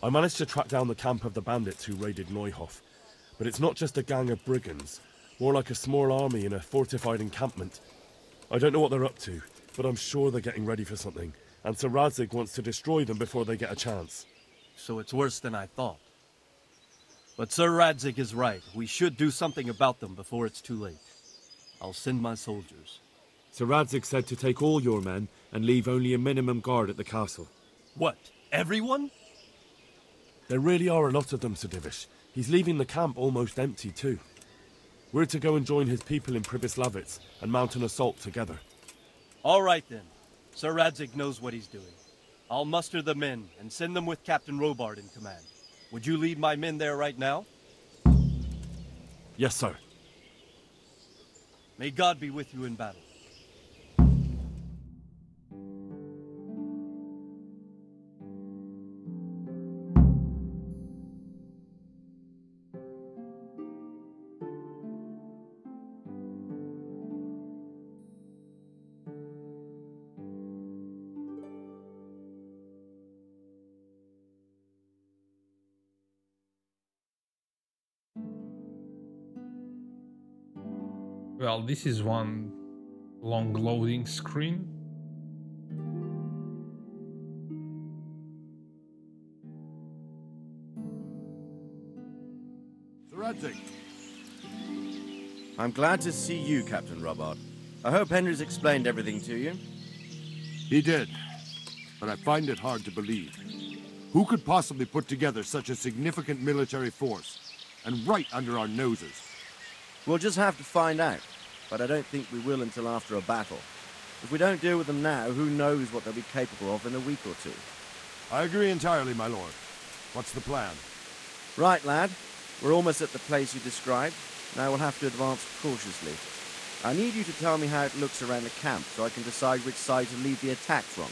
I managed to track down the camp of the bandits who raided Neuhof. But it's not just a gang of brigands. More like a small army in a fortified encampment. I don't know what they're up to, but I'm sure they're getting ready for something. And Sir Radzig wants to destroy them before they get a chance. So it's worse than I thought. But Sir Radzig is right. We should do something about them before it's too late. I'll send my soldiers. Sir Radzig said to take all your men and leave only a minimum guard at the castle. What? Everyone? There really are a lot of them, Sir Divish. He's leaving the camp almost empty too. We're to go and join his people in Pribyslavitz and mount an assault together. All right then. Sir Radzig knows what he's doing. I'll muster the men and send them with Captain Robard in command. Would you lead my men there right now? Yes, sir. May God be with you in battle. Well, this is one long loading screen. Sir Radzig. I'm glad to see you, Captain Robard. I hope Henry's explained everything to you. He did, but I find it hard to believe. Who could possibly put together such a significant military force, and right under our noses? We'll just have to find out, but I don't think we will until after a battle. If we don't deal with them now, who knows what they'll be capable of in a week or two. I agree entirely, my lord. What's the plan? Right, lad. We're almost at the place you described. Now we'll have to advance cautiously. I need you to tell me how it looks around the camp so I can decide which side to lead the attack from.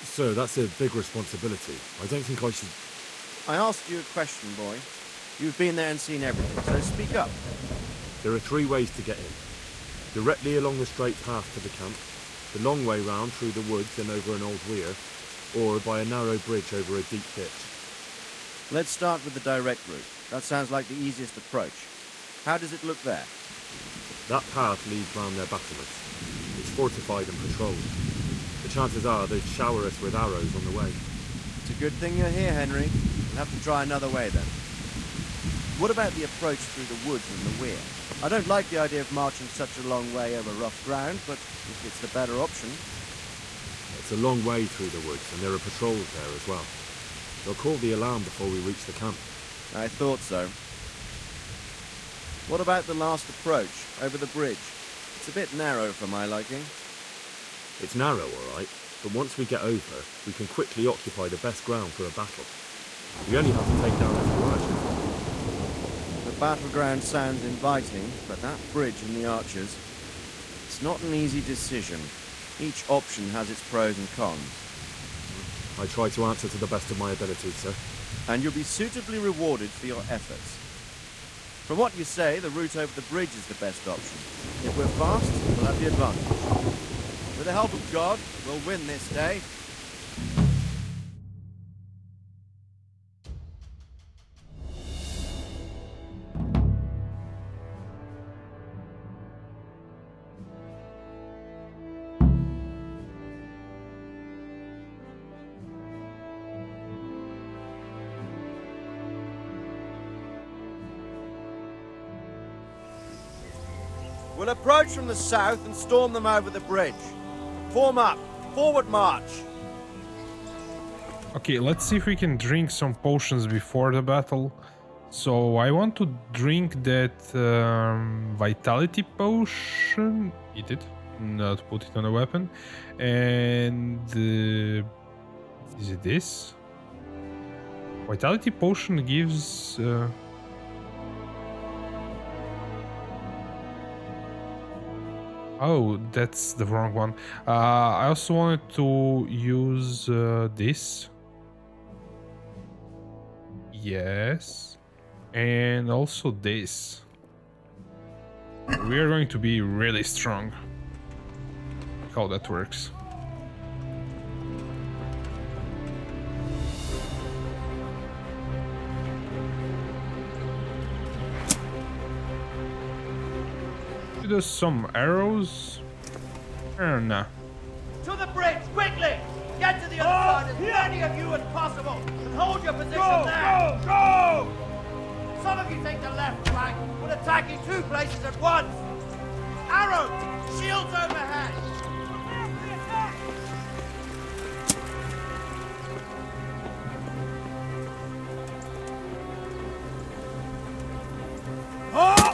Sir, that's a big responsibility. I don't think I should... I asked you a question, boy. You've been there and seen everything, so speak up. There are 3 ways to get in. Directly along the straight path to the camp, the long way round through the woods and over an old weir, or by a narrow bridge over a deep ditch. Let's start with the direct route. That sounds like the easiest approach. How does it look there? That path leads round their battlements. It's fortified and patrolled. The chances are they'd shower us with arrows on the way. It's a good thing you're here, Henry. We'll have to try another way then. What about the approach through the woods and the weir? I don't like the idea of marching such a long way over rough ground, but if it's the better option... It's a long way through the woods, and there are patrols there as well. They'll call the alarm before we reach the camp. I thought so. What about the last approach, over the bridge? It's a bit narrow for my liking. It's narrow, all right, but once we get over, we can quickly occupy the best ground for a battle. We only have to take down a few archers. The battleground sounds inviting, but that bridge and the archers... It's not an easy decision. Each option has its pros and cons. I try to answer to the best of my abilities, sir. And you'll be suitably rewarded for your efforts. From what you say, the route over the bridge is the best option. If we're fast, we'll have the advantage. With the help of God, we'll win this day. We'll approach from the south and storm them over the bridge. Form up. Forward march. Okay, let's see if we can drink some potions before the battle. So I want to drink that vitality potion. Eat it. Not put it on a weapon. And is it this? Vitality potion gives... Oh, that's the wrong one. I also wanted to use this. Yes. And also this. We are going to be really strong. How that works. There's some arrows. And To the bridge, quickly! Get to the other side, as many of you as possible, and hold your position there! Go! Some of you take the left flank, but attack in 2 places at once! Arrows! Shields overhead! Oh!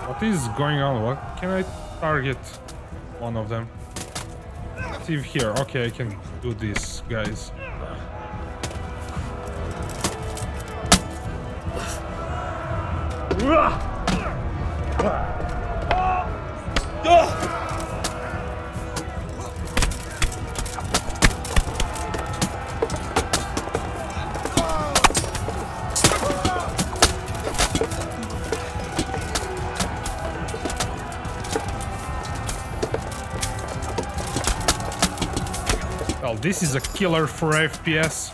What is going on? What can I target? One of them. See here. Okay, I can do this, guys. Well, this is a killer for FPS.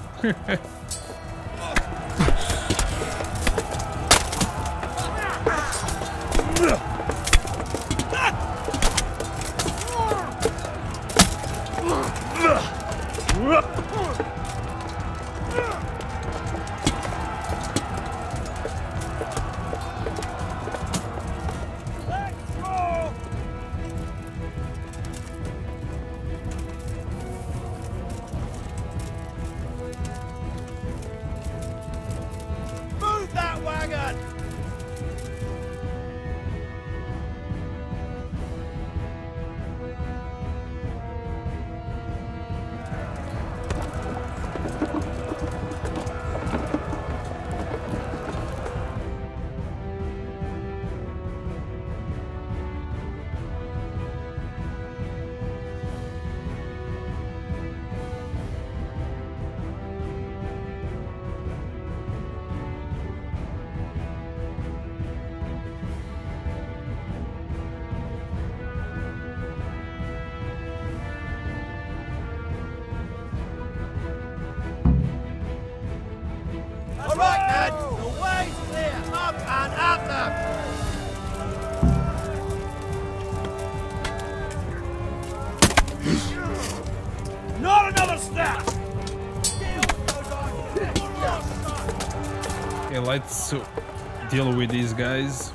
Move that wagon! All right, Ned, the way's clear. Up and at them. Not another step. Okay, let's deal with these guys.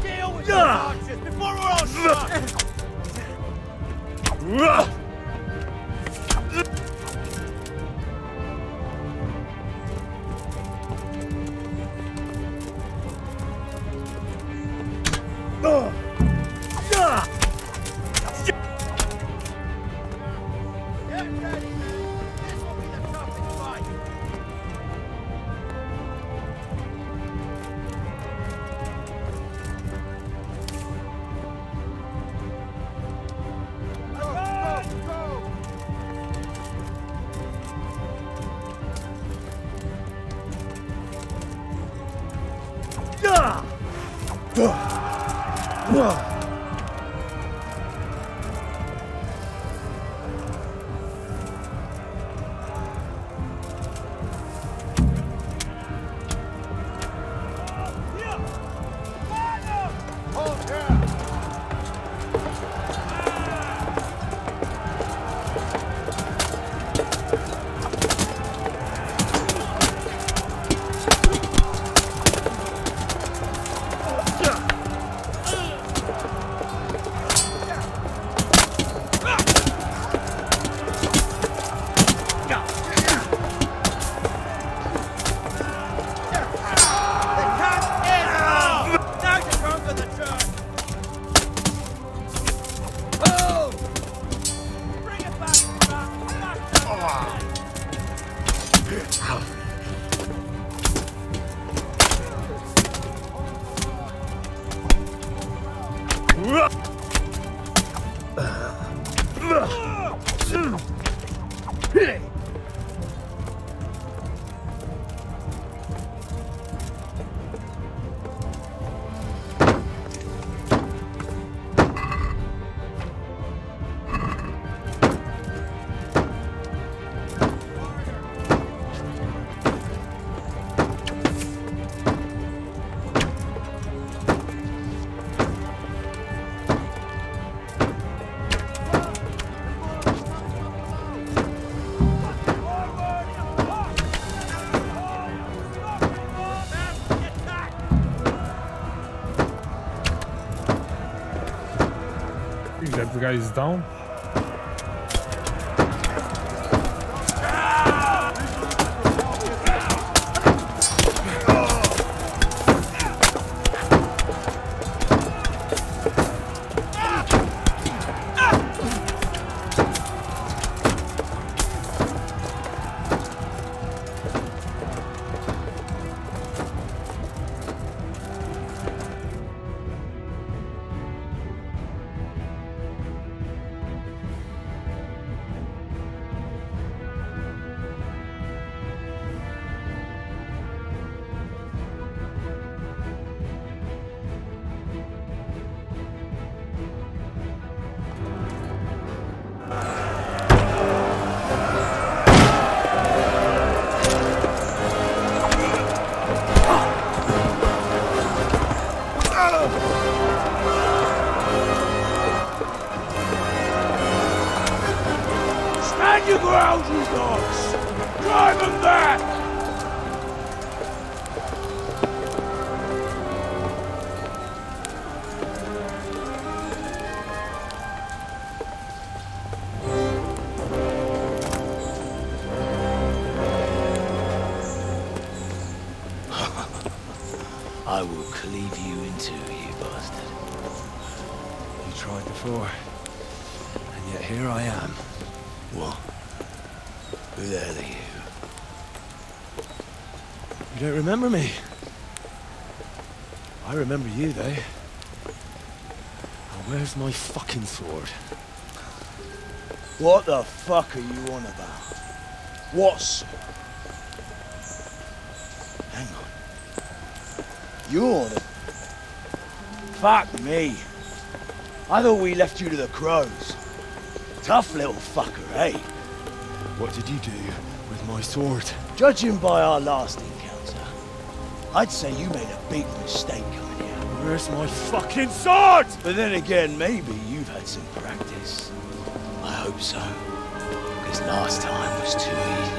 Deal with the archers before we're all shot. Get ready, man. This will be the toughest fight. That guy is down. bastards! Drive them back! I will cleave you in two, you bastard. You tried before, and yet here I am. What? Who the hell are you? You don't remember me? I remember you, though. Now, where's my fucking sword? What the fuck are you on about? What's... Hang on. You're the... Fuck me. I thought we left you to the crows. Tough little fucker, eh? What did you do with my sword? Judging by our last encounter, I'd say you made a big mistake coming here. Where's my fucking sword? But then again, maybe you've had some practice. I hope so. Because last time was too easy.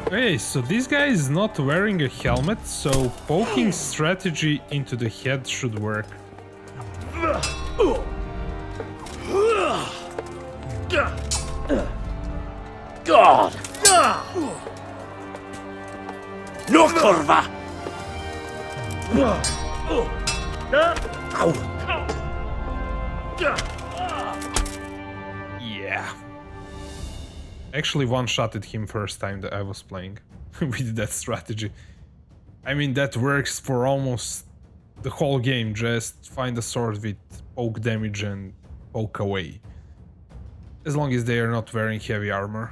Okay, so this guy is not wearing a helmet, so poking strategy into the head should work. God! No curva! Yeah. Actually one-shotted him first time that I was playing with that strategy. I mean, that works for almost the whole game. Just find a sword with poke damage and poke away. As long as they are not wearing heavy armor.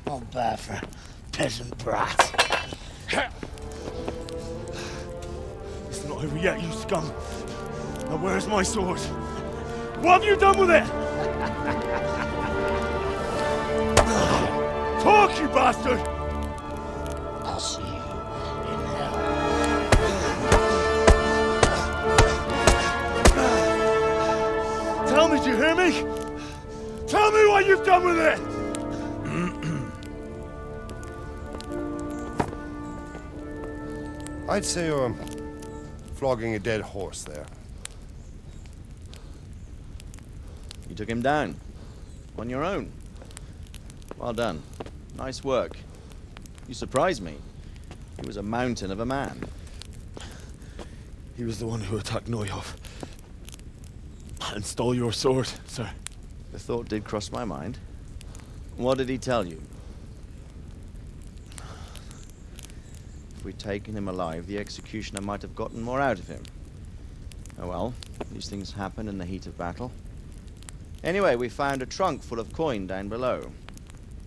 Not bad for a peasant brat. It's not over yet, you scum. Now where's my sword? What have you done with it? Talk, you bastard! I'll see you in hell. Tell me, do you hear me? Tell me what you've done with it! I'd say you're flogging a dead horse there. You took him down. On your own. Well done. Nice work. You surprised me. He was a mountain of a man. He was the one who attacked Neuhoff. And stole your sword, sir. The thought did cross my mind. What did he tell you? If we'd taken him alive, the executioner might have gotten more out of him. Oh well, these things happen in the heat of battle. Anyway, we found a trunk full of coin down below.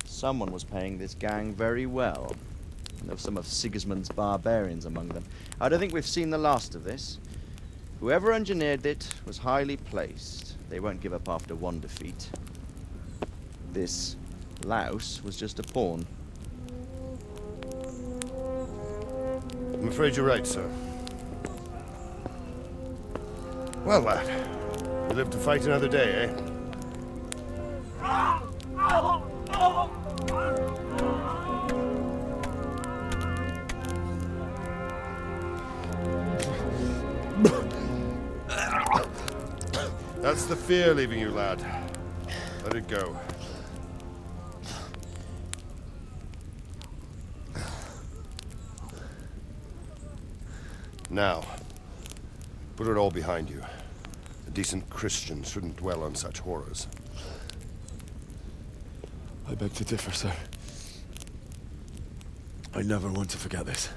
Someone was paying this gang very well. And there were some of Sigismund's barbarians among them. I don't think we've seen the last of this. Whoever engineered it was highly placed. They won't give up after one defeat. This louse was just a pawn. I'm afraid you're right, sir. Well, lad, you live to fight another day, eh? That's the fear leaving you, lad. Let it go. Now, put it all behind you. A decent Christian shouldn't dwell on such horrors. I beg to differ, sir. I never want to forget this.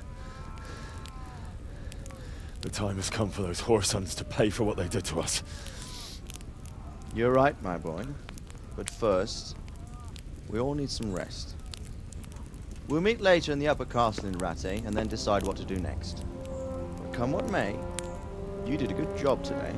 The time has come for those whoresons to pay for what they did to us. You're right, my boy. But first, we all need some rest. We'll meet later in the upper castle in Rattay and then decide what to do next. But come what may, you did a good job today.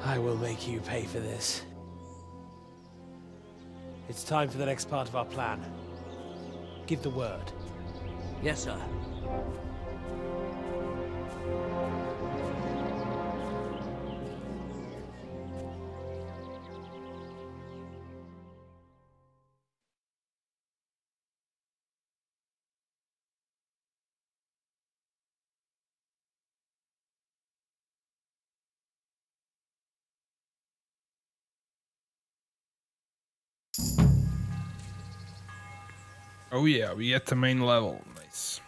I will make you pay for this. It's time for the next part of our plan. Give the word. Yes, sir. Oh yeah, we get the main level. Nice.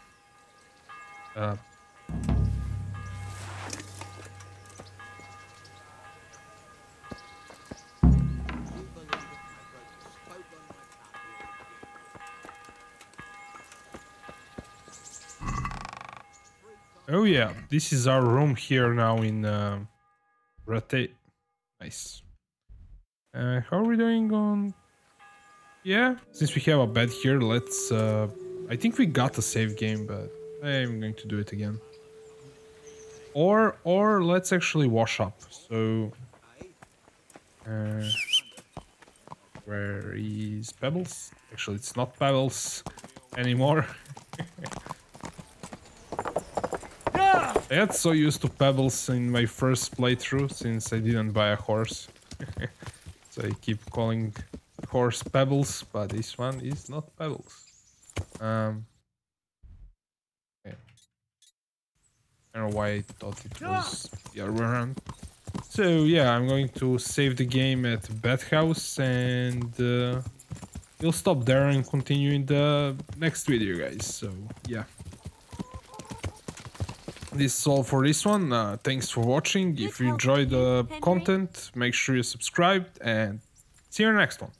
Oh yeah, this is our room here now in Rattay. Nice. How are we doing on? Yeah, since we have a bed here, let's... I think we got a save game, but I'm going to do it again. Or let's actually wash up. So... where is Pebbles? Actually, it's not Pebbles anymore. I got so used to Pebbles in my first playthrough since I didn't buy a horse. So I keep calling horse Pebbles, but this one is not Pebbles. Yeah. I don't know why I thought it was the other way around. So yeah, I'm going to save the game at Bathhouse and we'll stop there and continue in the next video, guys. So yeah. This is all for this one. Thanks for watching. If you enjoyed the content, make sure you subscribe and see you in the next one.